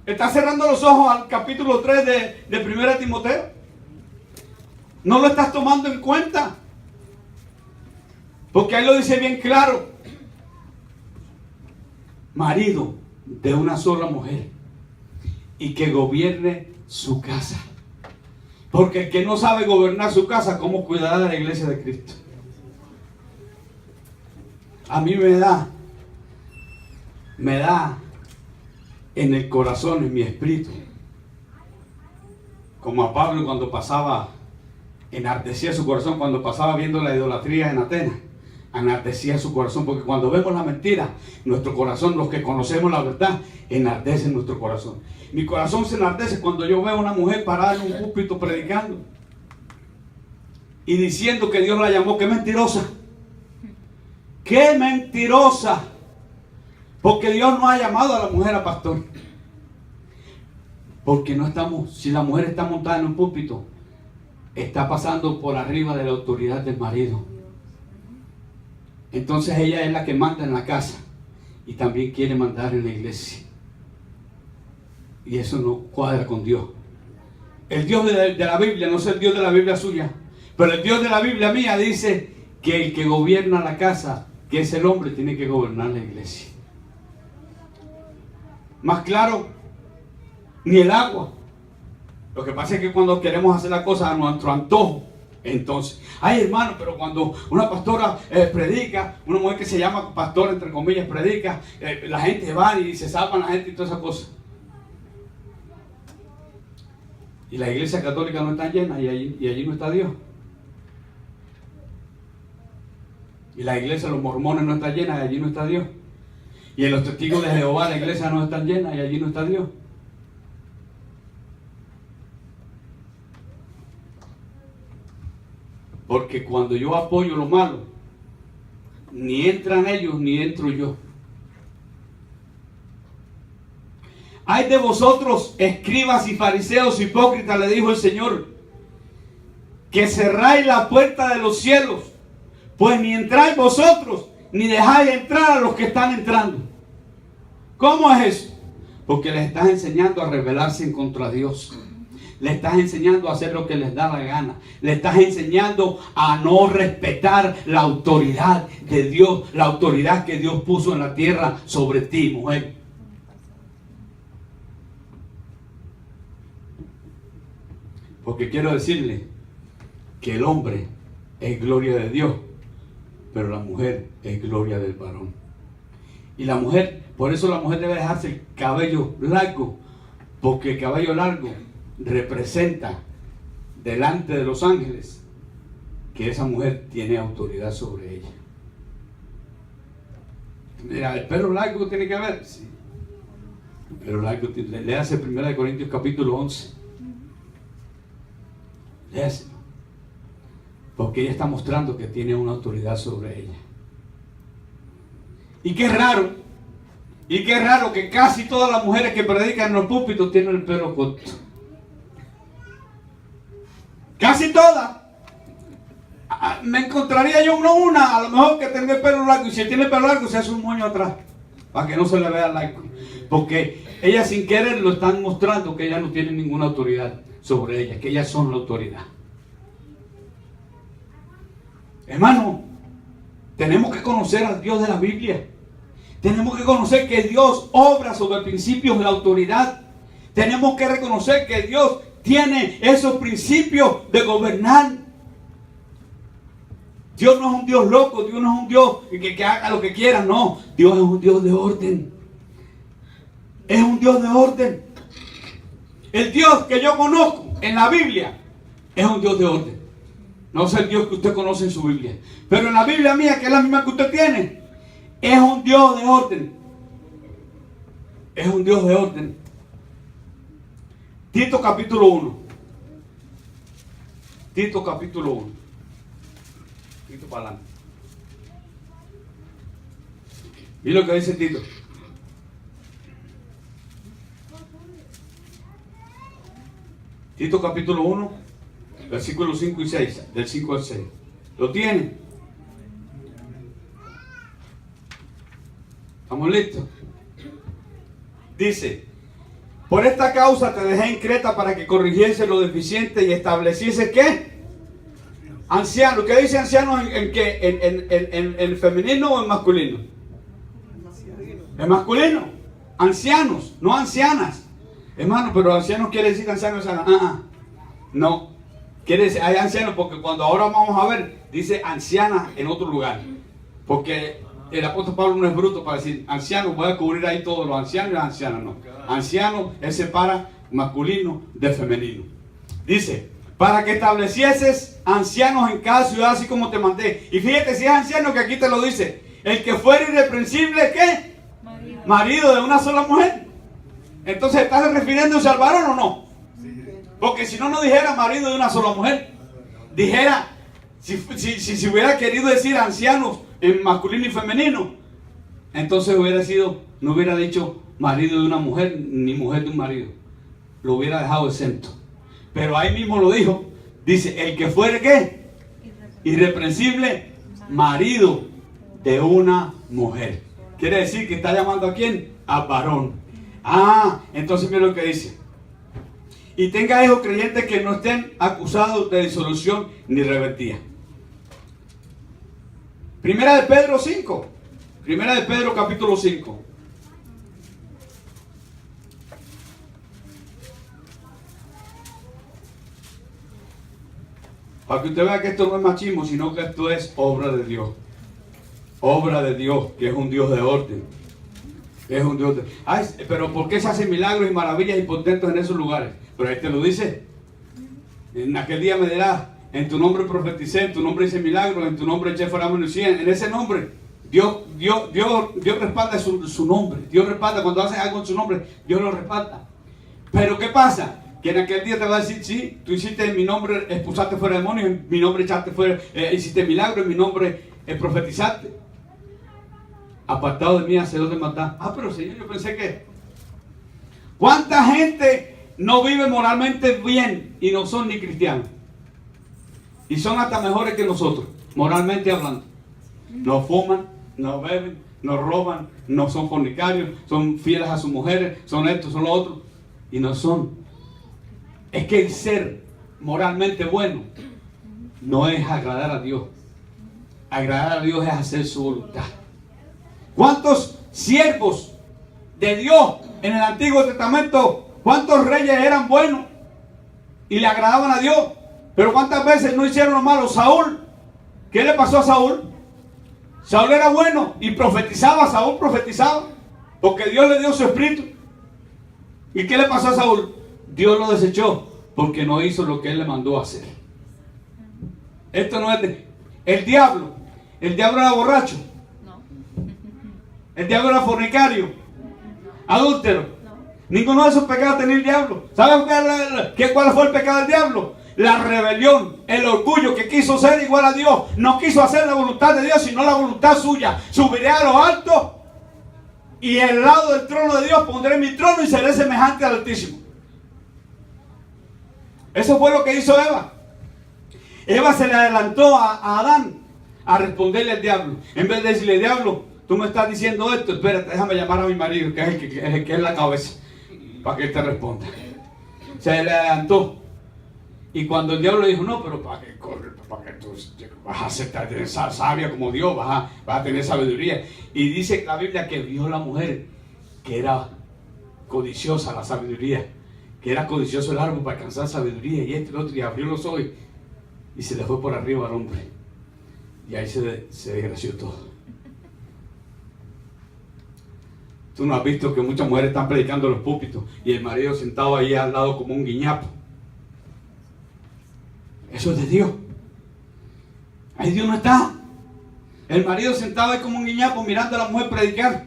Estás cerrando los ojos al capítulo 3 de 1 Timoteo. No lo estás tomando en cuenta. Porque ahí lo dice bien claro. Marido de una sola mujer. Y que gobierne su casa. Porque el que no sabe gobernar su casa, ¿cómo cuidará de la iglesia de Cristo? A mí me da en el corazón, en mi espíritu, como a Pablo cuando pasaba, enardecía su corazón cuando pasaba viendo la idolatría en Atenas. Enardecía su corazón, porque cuando vemos la mentira, nuestro corazón, los que conocemos la verdad, enardece nuestro corazón. Mi corazón se enardece cuando yo veo a una mujer parada en un púlpito predicando y diciendo que Dios la llamó. ¡Qué mentirosa! ¡Qué mentirosa! Porque Dios no ha llamado a la mujer a pastor. Porque no estamos, si la mujer está montada en un púlpito, está pasando por arriba de la autoridad del marido. Entonces ella es la que manda en la casa y también quiere mandar en la iglesia. Y eso no cuadra con Dios. El Dios de la Biblia no es el Dios de la Biblia suya, pero el Dios de la Biblia mía dice que el que gobierna la casa, que es el hombre, tiene que gobernar la iglesia. Más claro, ni el agua. Lo que pasa es que cuando queremos hacer la cosa a nuestro antojo, entonces, ay hermano, pero cuando una pastora predica, una mujer que se llama pastora, entre comillas, predica, la gente va y se salvan la gente y todas esas cosas. Y la iglesia católica no está llena y allí no está Dios. Y la iglesia de los mormones no está llena y allí no está Dios. Y en los testigos de Jehová la iglesia no está llena y allí no está Dios. Porque cuando yo apoyo lo malo, ni entran ellos ni entro yo. Ay de vosotros, escribas y fariseos hipócritas, le dijo el Señor, que cerráis la puerta de los cielos, pues ni entráis vosotros, ni dejáis entrar a los que están entrando. ¿Cómo es eso? Porque les estás enseñando a rebelarse en contra de Dios. Le estás enseñando a hacer lo que les da la gana. Le estás enseñando a no respetar la autoridad de Dios, la autoridad que Dios puso en la tierra sobre ti, mujer. Porque quiero decirle que el hombre es gloria de Dios, pero la mujer es gloria del varón. Y la mujer, por eso la mujer debe dejarse el cabello largo, porque el cabello largo representa delante de los ángeles que esa mujer tiene autoridad sobre ella. Mira, el pelo largo tiene que ver, sí. El pelo largo, léase 1 Corintios capítulo 11. Léase. Porque ella está mostrando que tiene una autoridad sobre ella. Y qué raro que casi todas las mujeres que predican en los púlpitos tienen el pelo corto. Casi todas. Me encontraría yo una, a lo mejor que tenga el pelo largo, y si tiene el pelo largo se hace un moño atrás, para que no se le vea largo. Porque ellas sin querer lo están mostrando que ellas no tienen ninguna autoridad sobre ellas, que ellas son la autoridad. Hermano, tenemos que conocer al Dios de la Biblia. Tenemos que conocer que Dios obra sobre principios de autoridad. Tenemos que reconocer que Dios tiene esos principios de gobernar. Dios no es un Dios loco, Dios no es un Dios que haga lo que quiera, no. Dios es un Dios de orden. Es un Dios de orden. El Dios que yo conozco en la Biblia es un Dios de orden. No es el Dios que usted conoce en su Biblia, pero en la Biblia mía, que es la misma que usted tiene, es un Dios de orden. Es un Dios de orden. Tito capítulo 1. Tito capítulo 1. Tito para adelante. Mira lo que dice Tito. Tito capítulo 1, versículos 5 y 6, del 5 al 6. ¿Lo tienen? ¿Estamos listos? Dice: por esta causa te dejé en Creta para que corrigiese lo deficiente y estableciese ¿qué? Anciano. ¿Qué dice anciano en qué? ¿En el femenino o en masculino? En masculino. Ancianos, no ancianas. Hermano, pero ancianos quiere decir ancianos. No. Quiere decir, hay ancianos porque cuando ahora vamos a ver, dice anciana en otro lugar. Porque el apóstol Pablo no es bruto para decir anciano, voy a cubrir ahí todos los ancianos y las ancianas, no. Anciano, él separa masculino de femenino. Dice, para que establecieses ancianos en cada ciudad así como te mandé. Y fíjate si es anciano que aquí te lo dice. El que fuera irreprensible, ¿qué? Marido de una sola mujer. Entonces, ¿estás refiriéndose al varón o no? Porque si no, no dijera marido de una sola mujer. Dijera, si hubiera querido decir ancianos en masculino y femenino, entonces hubiera sido, no hubiera dicho marido de una mujer, ni mujer de un marido. lo hubiera dejado exento. Pero ahí mismo lo dijo. Dice, el que fuere ¿qué? Irreprensible marido de una mujer. Quiere decir que está llamando ¿a quién? Al varón. Entonces mira lo que dice. Y tenga hijos creyentes que no estén acusados de disolución ni rebeldía. Primera de Pedro 5. Primera de Pedro capítulo 5. Para que usted vea que esto no es machismo, sino que esto es obra de Dios. Obra de Dios, que es un Dios de orden. Es un Dios de... pero ¿por qué se hacen milagros y maravillas y portentos en esos lugares? Pero ahí te lo dice. En aquel día me dirás, en tu nombre profeticé, en tu nombre hice milagros, en tu nombre eché fuera demonios. En ese nombre, Dios respalda su nombre. Dios respalda cuando haces algo en su nombre, Dios lo respalda. Pero ¿qué pasa? Que en aquel día te va a decir, sí, tú hiciste en mi nombre, expulsaste fuera demonios, en mi nombre echaste fuera, hiciste milagros, en mi nombre profetizaste. Apartado de mí, hacedor de maldad. Pero Señor, yo pensé que... ¿Cuánta gente no vive moralmente bien y no son ni cristianos? Y son hasta mejores que nosotros, moralmente hablando. No fuman, no beben, no roban, no son fornicarios, son fieles a sus mujeres, son estos, son los otros. Y no son. Es que el ser moralmente bueno no es agradar a Dios. Agradar a Dios es hacer su voluntad. ¿Cuántos siervos de Dios en el Antiguo Testamento, cuántos reyes eran buenos y le agradaban a Dios? Pero ¿cuántas veces no hicieron lo malo? Saúl, ¿qué le pasó a Saúl? Saúl era bueno y profetizaba, Saúl profetizaba, porque Dios le dio su espíritu. ¿Y qué le pasó a Saúl? Dios lo desechó porque no hizo lo que él le mandó a hacer. Esto no es de... El diablo era borracho. El diablo era fornicario, adúltero. Ninguno de esos pecados tenía el diablo. ¿Saben cuál fue el pecado del diablo? La rebelión, el orgullo, que quiso ser igual a Dios. No quiso hacer la voluntad de Dios, sino la voluntad suya. Subiré a lo alto y al lado del trono de Dios pondré mi trono y seré semejante al Altísimo. Eso fue lo que hizo Eva. Eva se le adelantó a Adán a responderle al diablo. En vez de decirle, diablo, tú me estás diciendo esto, espérate, déjame llamar a mi marido, que es el que es la cabeza, para que él te responda. Se le adelantó. Y cuando el diablo le dijo, no, pero para que corre, para que tú vas a ser sabia como Dios, vas a tener sabiduría. Y dice la Biblia que vio la mujer que era codiciosa la sabiduría, que era codicioso el árbol para alcanzar sabiduría, y esto y lo otro, y abrió los ojos y se le fue por arriba al hombre. Y ahí se desgració todo. Tú no has visto que muchas mujeres están predicando en los púlpitos y el marido sentado ahí al lado como un guiñapo. Eso es de Dios. Ahí Dios no está. El marido sentado ahí como un guiñapo mirando a la mujer predicar,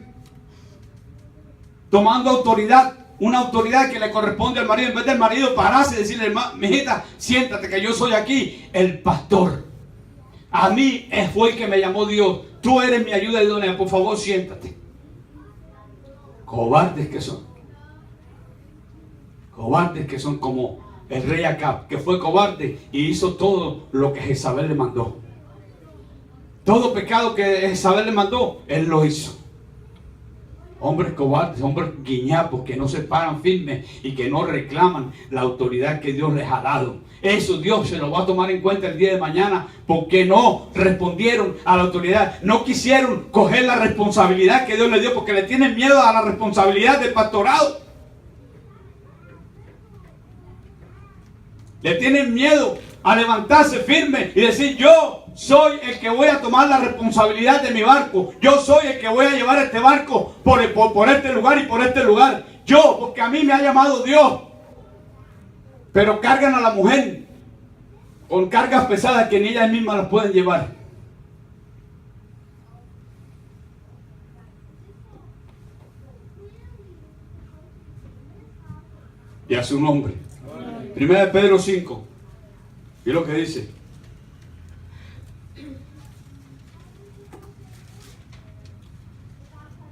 tomando autoridad, una autoridad que le corresponde al marido. En vez del marido pararse y decirle, mijita, siéntate que yo soy aquí el pastor. A mí fue el que me llamó Dios. Tú eres mi ayuda idónea, por favor siéntate. Cobardes que son. Cobardes que son como el rey Acab, que fue cobarde y hizo todo lo que Jezabel le mandó. Todo pecado que Jezabel le mandó, él lo hizo. Hombres cobardes, hombres guiñapos que no se paran firmes y que no reclaman la autoridad que Dios les ha dado. Eso Dios se lo va a tomar en cuenta el día de mañana, porque no respondieron a la autoridad, no quisieron coger la responsabilidad que Dios les dio, porque le tienen miedo a la responsabilidad del pastorado. Le tienen miedo a levantarse firme y decir, yo soy el que voy a tomar la responsabilidad de mi barco. Yo soy el que voy a llevar este barco por este lugar y por este lugar. Yo, porque a mí me ha llamado Dios. Pero cargan a la mujer con cargas pesadas que ni ellas mismas las pueden llevar. Y a su nombre. Primera de Pedro 5. ¿Y lo que dice?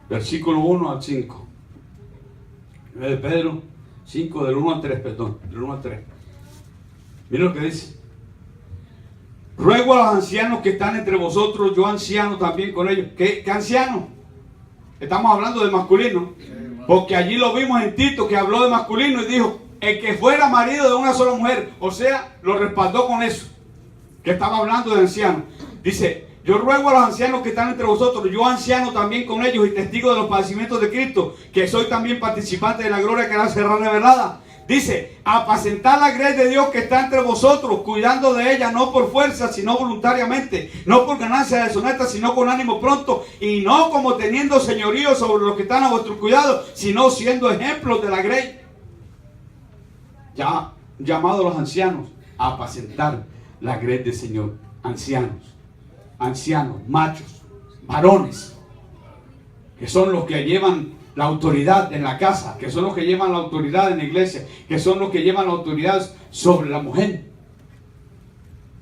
Versículo 1 al 5. Primera de Pedro 5 del 1 al 3, perdón, del 1 al 3. Miren lo que dice. Ruego a los ancianos que están entre vosotros, yo anciano también con ellos. ¿Qué anciano? Estamos hablando de masculino. Porque allí lo vimos en Tito, que habló de masculino y dijo, el que fuera marido de una sola mujer. O sea, lo respaldó con eso, que estaba hablando de ancianos. Dice, yo ruego a los ancianos que están entre vosotros, yo anciano también con ellos y testigo de los padecimientos de Cristo, que soy también participante de la gloria que será revelada. Dice, apacentar la grey de Dios que está entre vosotros, cuidando de ella, no por fuerza, sino voluntariamente, no por ganancia deshonesta, sino con ánimo pronto, y no como teniendo señorío sobre los que están a vuestro cuidado, sino siendo ejemplos de la grey. Ya llamado a los ancianos a apacentar la grey del Señor. Ancianos, machos, varones, que son los que llevan la autoridad en la casa, que son los que llevan la autoridad en la iglesia, que son los que llevan la autoridad sobre la mujer.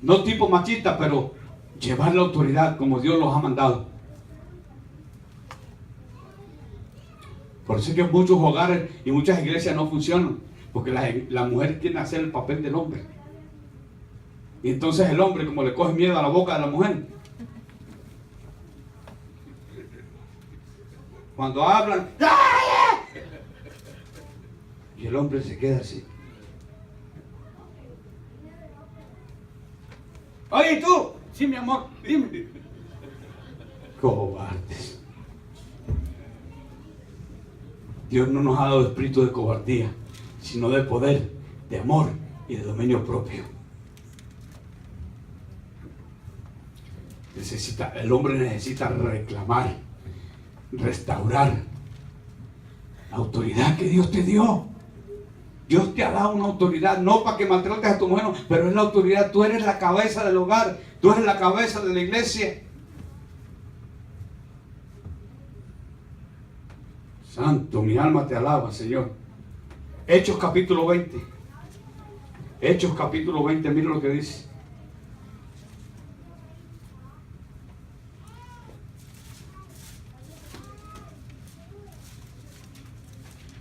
No tipo machista, pero llevar la autoridad como Dios los ha mandado. Por eso es que muchos hogares y muchas iglesias no funcionan, porque la mujer tiene que hacer el papel del hombre. Y entonces el hombre, como le coge miedo a la boca de la mujer, cuando hablan, y el hombre se queda así. Oye, tú, sí, mi amor, dime. Cobardes. Dios no nos ha dado espíritu de cobardía, sino de poder, de amor y de dominio propio. El hombre necesita reclamar, restaurar la autoridad que Dios te dio. Dios te ha dado una autoridad, no para que maltrates a tu mujer, pero es la autoridad. Tú eres la cabeza del hogar, tú eres la cabeza de la iglesia. Santo, mi alma te alaba, Señor. Hechos capítulo 20. Hechos capítulo 20, mira lo que dice.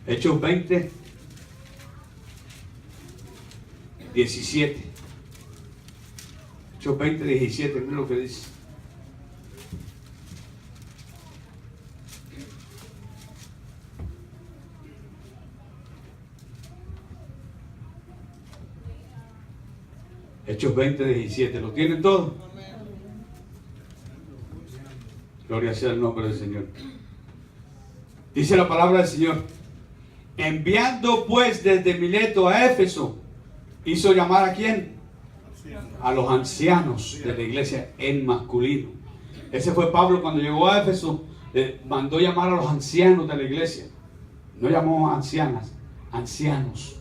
Hechos 20, 17. Hechos 20, 17, mira lo que dice. Hechos 20, 17. ¿Lo tienen todos? Gloria sea el nombre del Señor. Dice la palabra del Señor. Enviando pues desde Mileto a Éfeso, hizo llamar ¿a quién? A los ancianos de la iglesia en masculino. Ese fue Pablo cuando llegó a Éfeso, mandó llamar a los ancianos de la iglesia. No llamó a ancianas, ancianos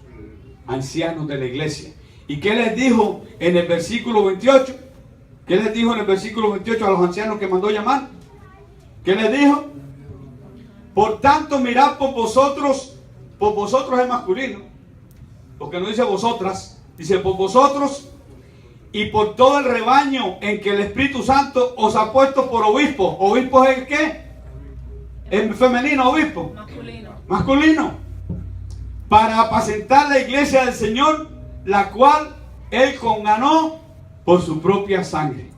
de la iglesia. ¿Y qué les dijo en el versículo 28? ¿Qué les dijo en el versículo 28 a los ancianos que mandó llamar? ¿Qué les dijo? Por tanto, mirad por vosotros es masculino, porque no dice vosotras, dice por vosotros y por todo el rebaño en que el Espíritu Santo os ha puesto por obispos. ¿Obispos es qué? ¿Es femenino, obispo? Masculino. Para apacentar la iglesia del Señor, la cual Él conganó por su propia sangre.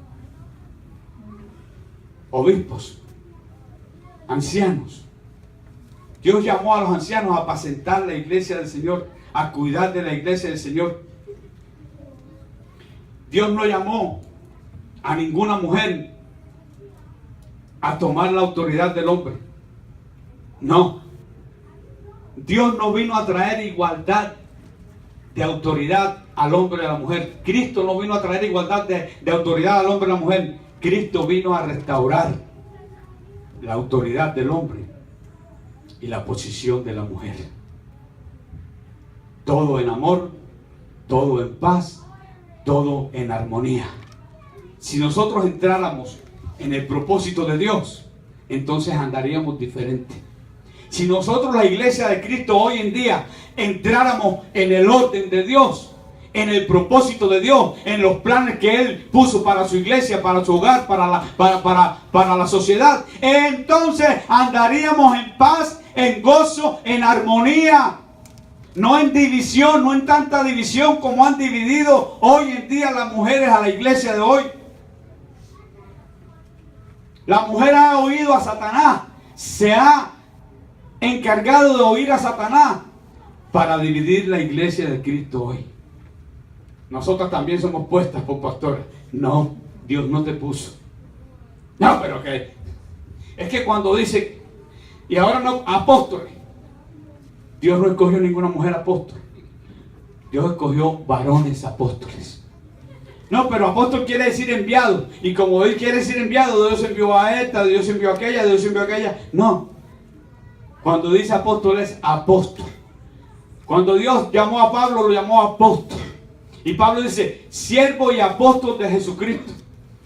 Obispos, ancianos. Dios llamó a los ancianos a apacentar la iglesia del Señor, a cuidar de la iglesia del Señor. Dios no llamó a ninguna mujer a tomar la autoridad del hombre. No. Dios no vino a traer igualdad de autoridad al hombre y a la mujer. Cristo no vino a traer igualdad de autoridad al hombre y a la mujer. Cristo vino a restaurar la autoridad del hombre y la posición de la mujer. Todo en amor, todo en paz, todo en armonía. Si nosotros entráramos en el propósito de Dios, entonces andaríamos diferente. Si nosotros, la iglesia de Cristo hoy en día, entráramos en el orden de Dios, en el propósito de Dios, en los planes que Él puso para su iglesia, para su hogar, para la sociedad, entonces andaríamos en paz, en gozo, en armonía. No en división, no en tanta división como han dividido hoy en día las mujeres a la iglesia de hoy. La mujer ha oído a Satanás, se ha encargado de oír a Satanás para dividir la iglesia de Cristo hoy. Nosotras también somos puestas por pastores. No, Dios no te puso. No, pero que es que cuando dice, y ahora no, apóstoles, Dios no escogió ninguna mujer apóstol. Dios escogió varones apóstoles. No, pero apóstol quiere decir enviado. Y como él quiere decir enviado, Dios envió a esta, Dios envió a aquella, Dios envió a aquella. No. Cuando dice apóstol es apóstol. Cuando Dios llamó a Pablo, lo llamó apóstol. Y Pablo dice, siervo y apóstol de Jesucristo.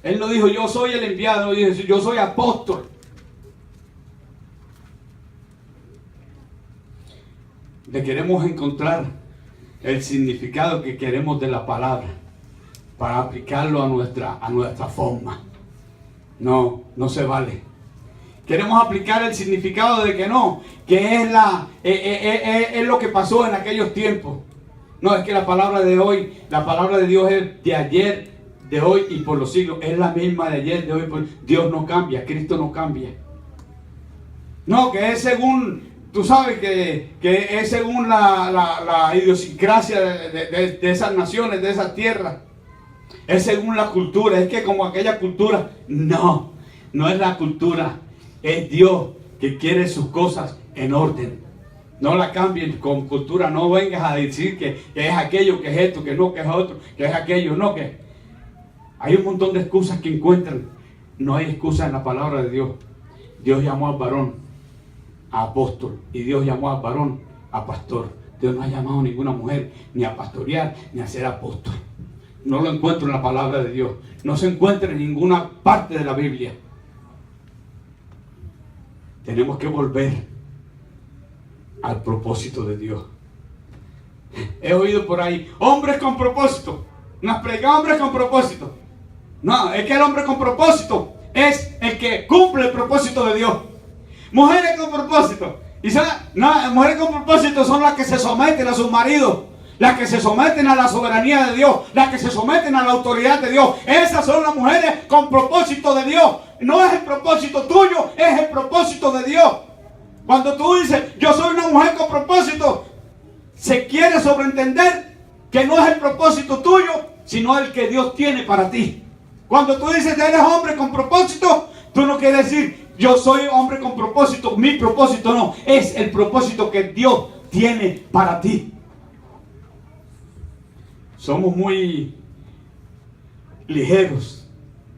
Él no dijo, yo soy el enviado, no dijo, yo soy apóstol. Le queremos encontrar el significado que queremos de la palabra para aplicarlo a nuestra forma. No, no se vale. Queremos aplicar el significado de que no, que es lo que pasó en aquellos tiempos. No, es que la palabra de hoy, la palabra de Dios es de ayer, de hoy y por los siglos. Es la misma de ayer, de hoy. Dios no cambia, Cristo no cambia. No, que es según, tú sabes que es según la idiosincrasia de esas naciones, de esas tierras. Es según la cultura, es que como aquella cultura. No, no es la cultura. Es Dios que quiere sus cosas en orden. No la cambien con cultura. No vengas a decir que es aquello, que es esto, que no, que es otro, que es aquello, no, que... Hay un montón de excusas que encuentran. No hay excusa en la palabra de Dios. Dios llamó al varón a apóstol y Dios llamó al varón a pastor. Dios no ha llamado a ninguna mujer ni a pastorear ni a ser apóstol. No lo encuentro en la palabra de Dios. No se encuentra en ninguna parte de la Biblia. Tenemos que volver al propósito de Dios. He oído por ahí, hombres con propósito. Nos predican hombres con propósito. No, es que el hombre con propósito es el que cumple el propósito de Dios. Mujeres con propósito. Y no, mujeres con propósito son las que se someten a sus maridos, las que se someten a la soberanía de Dios, las que se someten a la autoridad de Dios. Esas son las mujeres con propósito de Dios. No es el propósito tuyo, es el propósito de Dios. Cuando tú dices, yo soy una mujer con propósito, se quiere sobreentender que no es el propósito tuyo, sino el que Dios tiene para ti. Cuando tú dices, eres hombre con propósito, tú no quieres decir, yo soy hombre con propósito, mi propósito no, es el propósito que Dios tiene para ti. Somos muy ligeros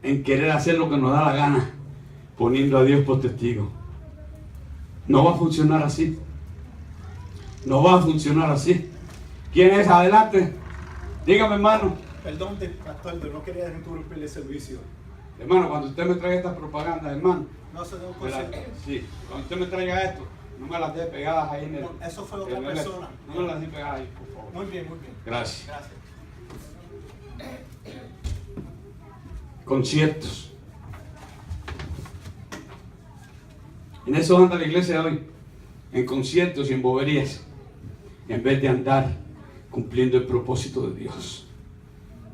en querer hacer lo que nos da la gana, poniendo a Dios por testigo. No va a funcionar así. No va a funcionar así. ¿Quién es? Adelante. Dígame, hermano. Perdón, pastor, pero no quería interrumpirle el servicio. Hermano, cuando usted me traiga estas propagandas, hermano. No se debe Sí, cuando usted me traiga esto, no me las dé pegadas ahí en el... No, eso fue otra persona. No me las dé pegadas ahí, por favor. Muy bien, muy bien. Gracias. Gracias. Conciertos. En eso anda la iglesia hoy, en conciertos y en boberías, en vez de andar cumpliendo el propósito de Dios,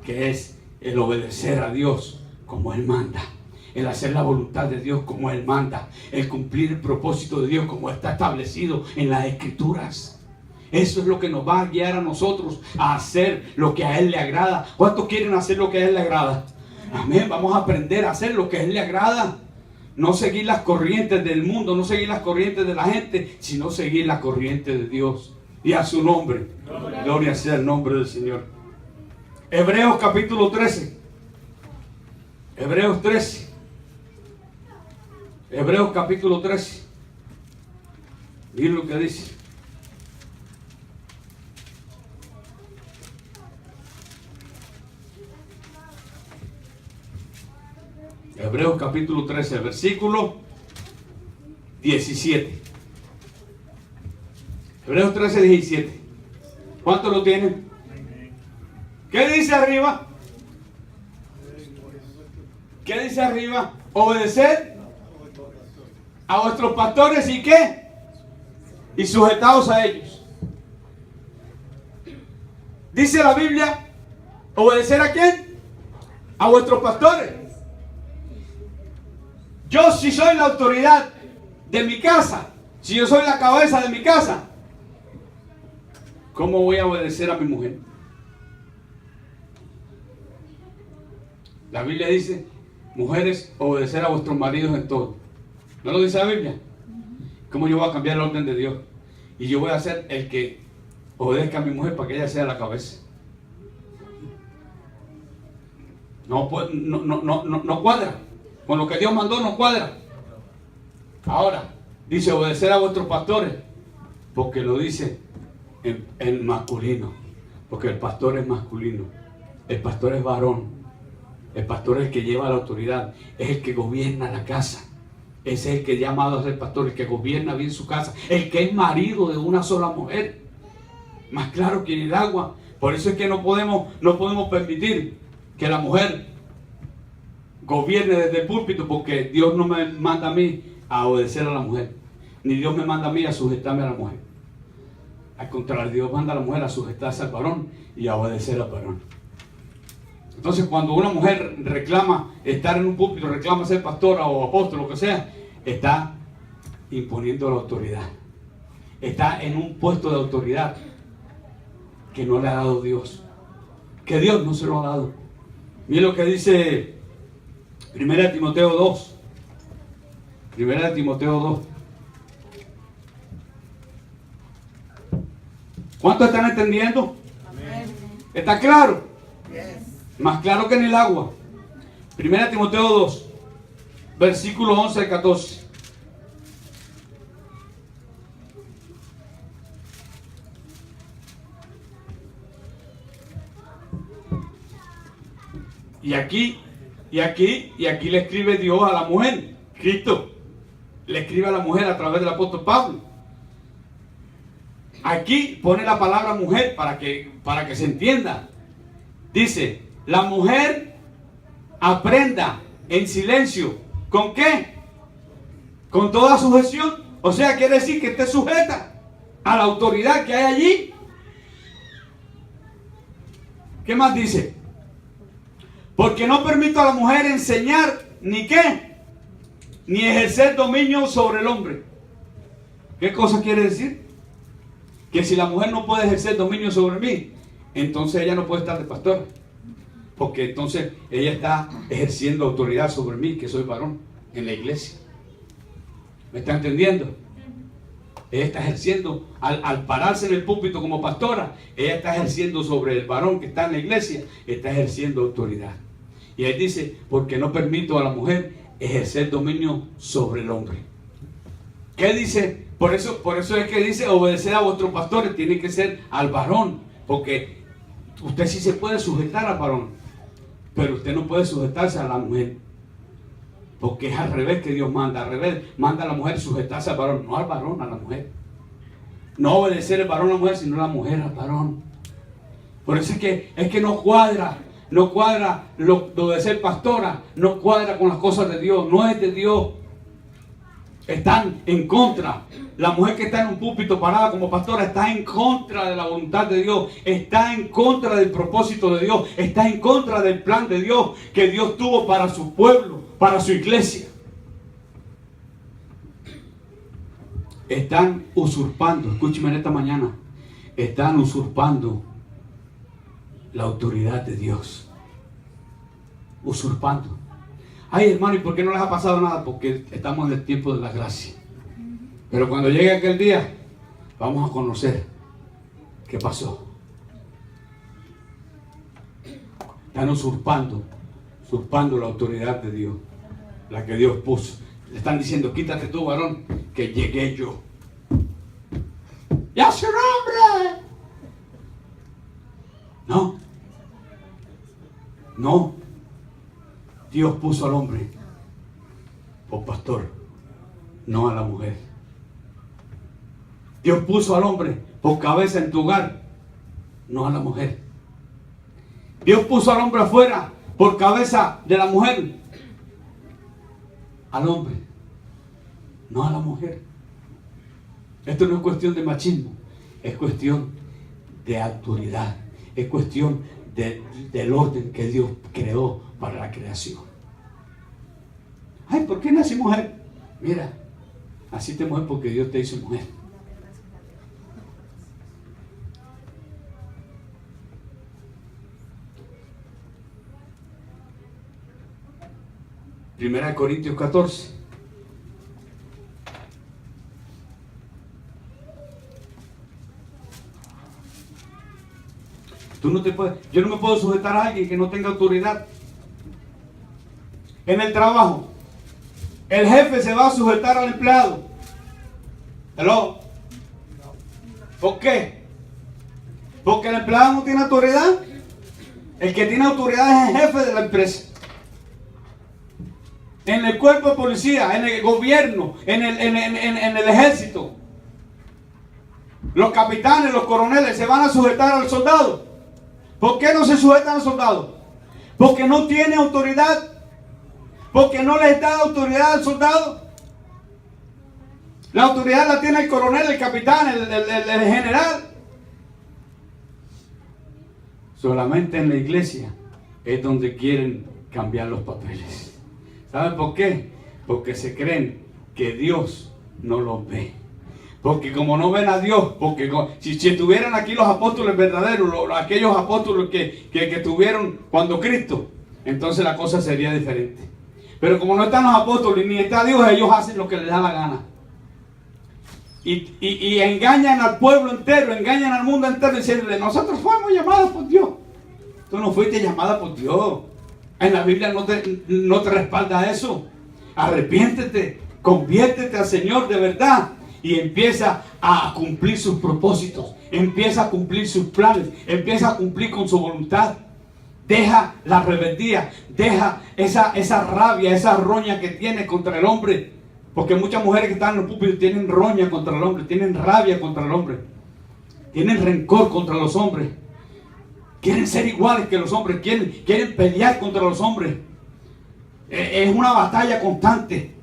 que es el obedecer a Dios como Él manda, el hacer la voluntad de Dios como Él manda, el cumplir el propósito de Dios como está establecido en las Escrituras. Eso es lo que nos va a guiar a nosotros a hacer lo que a Él le agrada. ¿Cuántos quieren hacer lo que a Él le agrada? Amén, vamos a aprender a hacer lo que a Él le agrada. No seguir las corrientes del mundo, no seguir las corrientes de la gente, sino seguir la corriente de Dios. Y a su nombre, gloria sea el nombre del Señor. Hebreos capítulo 13. Hebreos 13. Hebreos capítulo 13. Miren lo que dice. Hebreos capítulo 13, versículo 17. Hebreos 13, 17. ¿Cuántos lo tienen? ¿Qué dice arriba? ¿Qué dice arriba? Obedecer a vuestros pastores y qué? Y sujetados a ellos. Dice la Biblia, ¿obedecer a quién? A vuestros pastores. Yo, si soy la autoridad de mi casa, si yo soy la cabeza de mi casa, ¿cómo voy a obedecer a mi mujer? La Biblia dice, mujeres, obedecer a vuestros maridos en todo. ¿No lo dice la Biblia? ¿Cómo yo voy a cambiar el orden de Dios? Y yo voy a ser el que obedezca a mi mujer para que ella sea la cabeza. No cuadra. Con lo que Dios mandó no cuadra. Ahora, dice obedecer a vuestros pastores, porque lo dice en masculino. Porque el pastor es masculino. El pastor es varón. El pastor es el que lleva la autoridad. Es el que gobierna la casa. Ese es el que llamado a ser pastor, el que gobierna bien su casa. El que es marido de una sola mujer. Más claro que el agua. Por eso es que no podemos permitir que la mujer gobierne desde el púlpito, porque Dios no me manda a mí a obedecer a la mujer, ni Dios me manda a mí a sujetarme a la mujer. Al contrario, Dios manda a la mujer a sujetarse al varón y a obedecer al varón. Entonces, cuando una mujer reclama estar en un púlpito, reclama ser pastora o apóstol, lo que sea, está imponiendo la autoridad. Está en un puesto de autoridad que no le ha dado Dios, que Dios no se lo ha dado. Mira lo que dice 1 Timoteo 2. 1 Timoteo 2. ¿Cuántos están entendiendo? Amén. ¿Está claro? Yes. Más claro que en el agua. 1 Timoteo 2, versículos 11 al 14. Y aquí le escribe Dios a la mujer. Cristo le escribe a la mujer a través del apóstol Pablo. Aquí pone la palabra mujer para que se entienda. Dice, la mujer aprenda en silencio. ¿Con qué? Con toda sujeción. O sea, quiere decir que esté sujeta a la autoridad que hay allí. ¿Qué más dice? Porque no permito a la mujer enseñar ni qué, ni ejercer dominio sobre el hombre. ¿Qué cosa quiere decir? Que si la mujer no puede ejercer dominio sobre mí, entonces ella no puede estar de pastora. Porque entonces ella está ejerciendo autoridad sobre mí, que soy varón, en la iglesia. ¿Me está entendiendo? Ella está ejerciendo, al pararse en el púlpito como pastora, ella está ejerciendo sobre el varón que está en la iglesia, está ejerciendo autoridad. Y él dice, porque no permito a la mujer ejercer dominio sobre el hombre. ¿Qué dice? Por eso es que dice, obedecer a vuestros pastores tiene que ser al varón. Porque usted sí se puede sujetar al varón, pero usted no puede sujetarse a la mujer. Porque es al revés que Dios manda. Al revés, manda a la mujer sujetarse al varón, no al varón, a la mujer. No obedecer el varón a la mujer, sino la mujer al varón. Por eso es que no cuadra. No cuadra lo de ser pastora, no cuadra con las cosas de Dios, no es de Dios. Están en contra. La mujer que está en un púlpito parada como pastora está en contra de la voluntad de Dios, está en contra del propósito de Dios, está en contra del plan de Dios que Dios tuvo para su pueblo, para su iglesia. Están usurpando, escúcheme en esta mañana, están usurpando la autoridad de Dios. Usurpando. Ay, hermano, ¿y por qué no les ha pasado nada? Porque estamos en el tiempo de la gracia. Pero cuando llegue aquel día, vamos a conocer qué pasó. Están usurpando la autoridad de Dios, la que Dios puso. Le están diciendo, quítate tú, varón, que llegué yo. ¡Ya su nombre! No. Dios puso al hombre por pastor, no a la mujer. Dios puso al hombre por cabeza en tu hogar, no a la mujer. Dios puso al hombre afuera por cabeza de la mujer, al hombre, no a la mujer. Esto no es cuestión de machismo, es cuestión de autoridad. Es cuestión del orden que Dios creó para la creación. Ay, ¿por qué nací mujer? Mira, naciste mujer porque Dios te hizo mujer. Primera de Corintios 14. Yo no me puedo sujetar a alguien que no tenga autoridad. En el trabajo, el jefe se va a sujetar al empleado. ¿Hello? ¿Por qué? Porque el empleado no tiene autoridad. El que tiene autoridad es el jefe de la empresa. En el cuerpo de policía, en el gobierno, en el ejército. Los capitanes, los coroneles se van a sujetar al soldado. ¿Por qué no se sujetan al soldado? Porque no tiene autoridad. Porque no les da autoridad al soldado. La autoridad la tiene el coronel, el capitán, el general. Solamente en la iglesia es donde quieren cambiar los papeles. ¿Saben por qué? Porque se creen que Dios no los ve. Porque como no ven a Dios, porque si estuvieran aquí los apóstoles verdaderos, aquellos apóstoles que tuvieron cuando Cristo, entonces la cosa sería diferente. Pero como no están los apóstoles ni está Dios, ellos hacen lo que les da la gana. Y engañan al pueblo entero, engañan al mundo entero diciéndole, nosotros fuimos llamados por Dios. Tú no fuiste llamada por Dios. En la Biblia no te respalda eso. Arrepiéntete, conviértete al Señor de verdad y empieza a cumplir sus propósitos, empieza a cumplir sus planes, empieza a cumplir con su voluntad. Deja la rebeldía, deja esa rabia, esa roña que tiene contra el hombre. Porque muchas mujeres que están en los púlpitos tienen roña contra el hombre, tienen rabia contra el hombre, tienen rencor contra los hombres. Quieren ser iguales que los hombres, quieren pelear contra los hombres. Es una batalla constante.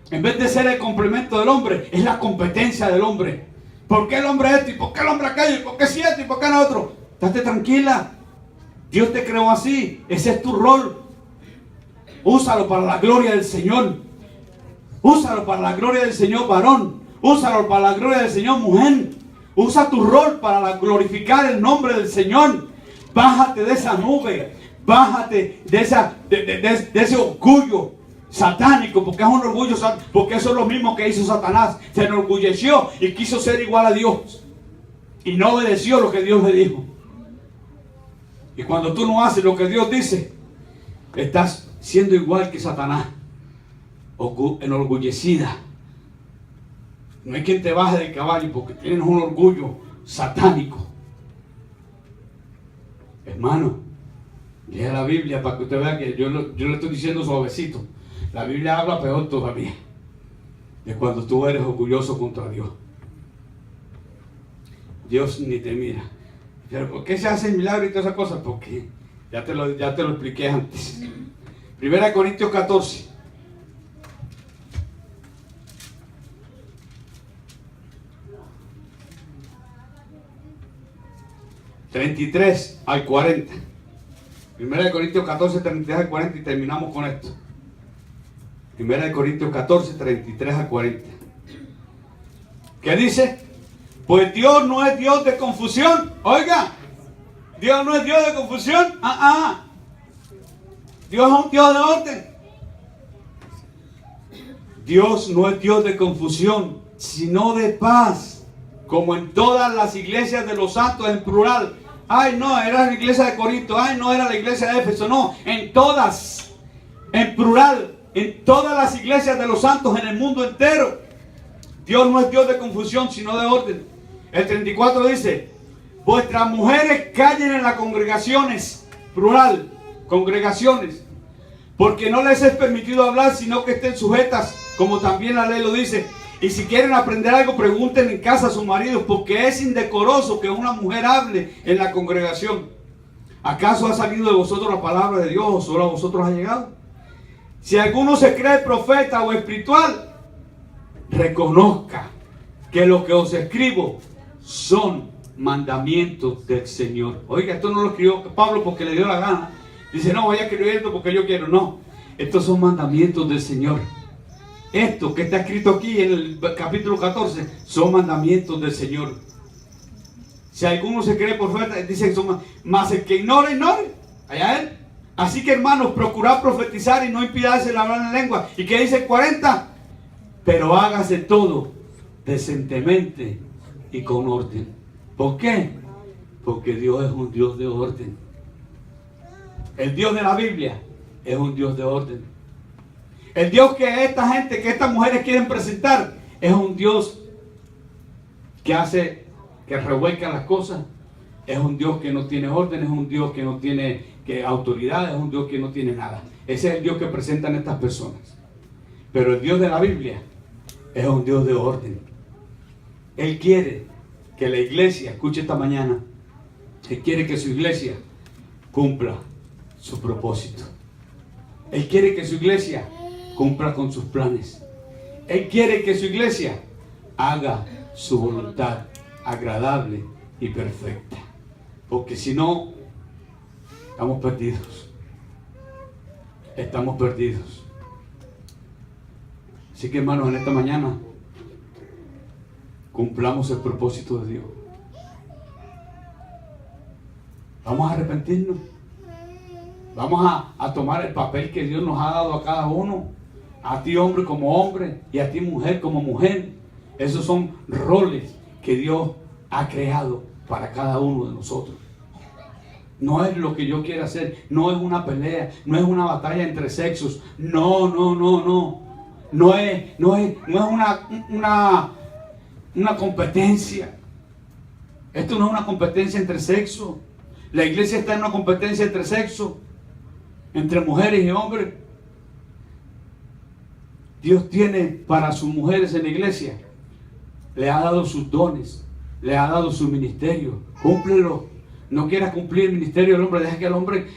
En vez de ser el complemento del hombre, es la competencia del hombre. ¿Por qué el hombre esto? ¿Y por qué el hombre aquello? ¿Y por qué si esto? ¿Y por qué no otro? Estate tranquila. Dios te creó así. Ese es tu rol. Úsalo para la gloria del Señor. Úsalo para la gloria del Señor varón. Úsalo para la gloria del Señor mujer. Usa tu rol para glorificar el nombre del Señor. Bájate de esa nube. Bájate de ese orgullo satánico. Porque es un orgullo satánico. Porque eso es lo mismo que hizo Satanás. Se enorgulleció y quiso ser igual a Dios. Y no obedeció lo que Dios le dijo. Y cuando tú no haces lo que Dios dice, estás siendo igual que Satanás. Enorgullecida. No hay quien te baje del caballo porque tienes un orgullo satánico. Hermano, lea la Biblia para que usted vea que yo le estoy diciendo suavecito. La Biblia habla peor todavía de cuando tú eres orgulloso contra Dios. Dios ni te mira. Pero ¿por qué se hace el milagro y todas esas cosas? Porque ya te lo expliqué antes. 1 Corintios 14. 33 al 40. 1 Corintios 14, 33 al 40 y terminamos con esto. 1 Corintios 14, 33 al 40. ¿Qué dice? Pues Dios no es Dios de confusión. Oiga, Dios no es Dios de confusión. Dios es un Dios de orden. Dios no es Dios de confusión, sino de paz, como en todas las iglesias de los santos en plural. Ay, no, era la iglesia de Corinto. Ay, no, era la iglesia de Éfeso. No, en todas, en plural, en todas las iglesias de los santos en el mundo entero. Dios no es Dios de confusión, sino de orden. El 34 dice, vuestras mujeres callen en las congregaciones, plural, congregaciones, porque no les es permitido hablar, sino que estén sujetas, como también la ley lo dice. Y si quieren aprender algo, pregunten en casa a sus maridos, porque es indecoroso que una mujer hable en la congregación. ¿Acaso ha salido de vosotros la palabra de Dios o solo a vosotros ha llegado? Si alguno se cree profeta o espiritual, reconozca que lo que os escribo son mandamientos del Señor. Oiga, esto no lo escribió Pablo porque le dio la gana. Dice, no, voy a escribir esto porque yo quiero. No, estos son mandamientos del Señor. Esto que está escrito aquí en el capítulo 14 son mandamientos del Señor. Si alguno se cree profeta, dice que son más el que ignore, ignore. Allá él. Así que hermanos, procurad profetizar y no impidáis el hablar en lengua. ¿Y qué dice el 40? Pero hágase todo decentemente y con orden. ¿Por qué? Porque Dios es un Dios de orden. El Dios de la Biblia es un Dios de orden. El Dios que esta gente, que estas mujeres quieren presentar, es un Dios que hace, que revuelca las cosas. Es un Dios que no tiene orden, es un Dios que no tiene autoridad, es un Dios que no tiene nada. Ese es el Dios que presentan estas personas. Pero el Dios de la Biblia es un Dios de orden. Él quiere que la iglesia, escuche esta mañana, Él quiere que su iglesia cumpla su propósito. Él quiere que su iglesia cumpla con sus planes. Él quiere que su iglesia haga su voluntad agradable y perfecta. Porque si no, estamos perdidos. Estamos perdidos. Así que hermanos, en esta mañana cumplamos el propósito de Dios. Vamos a arrepentirnos. Vamos a tomar el papel que Dios nos ha dado a cada uno. A ti hombre como hombre y a ti mujer como mujer. Esos son roles que Dios ha creado para cada uno de nosotros. No es lo que yo quiera hacer, no es una pelea, no es una batalla entre sexos. No. No es una competencia. Esto no es una competencia entre sexos. La iglesia está en una competencia entre sexos, entre mujeres y hombres. Dios tiene para sus mujeres en la iglesia, le ha dado sus dones, le ha dado su ministerio. Cúmplelo. No quieras cumplir el ministerio del hombre,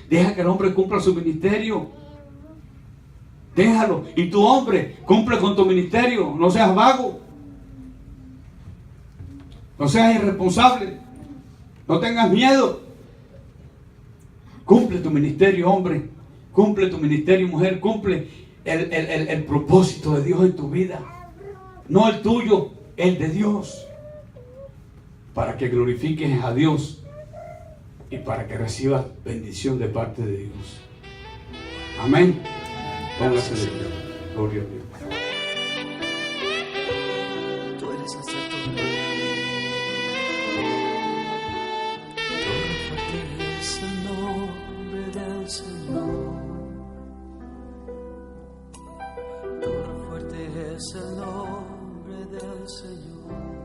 deja que el hombre cumpla su ministerio. Déjalo. Y tu hombre, cumple con tu ministerio. No seas vago. No seas irresponsable. No tengas miedo. Cumple tu ministerio, hombre. Cumple tu ministerio, mujer. Cumple el propósito de Dios en tu vida. No el tuyo, el de Dios. Para que glorifiques a Dios y para que recibas bendición de parte de Dios. Amén. Póngase de pie. Gloria a Dios. Tú eres el santo de fuerte es el nombre del Señor. Torre fuerte es el nombre del Señor.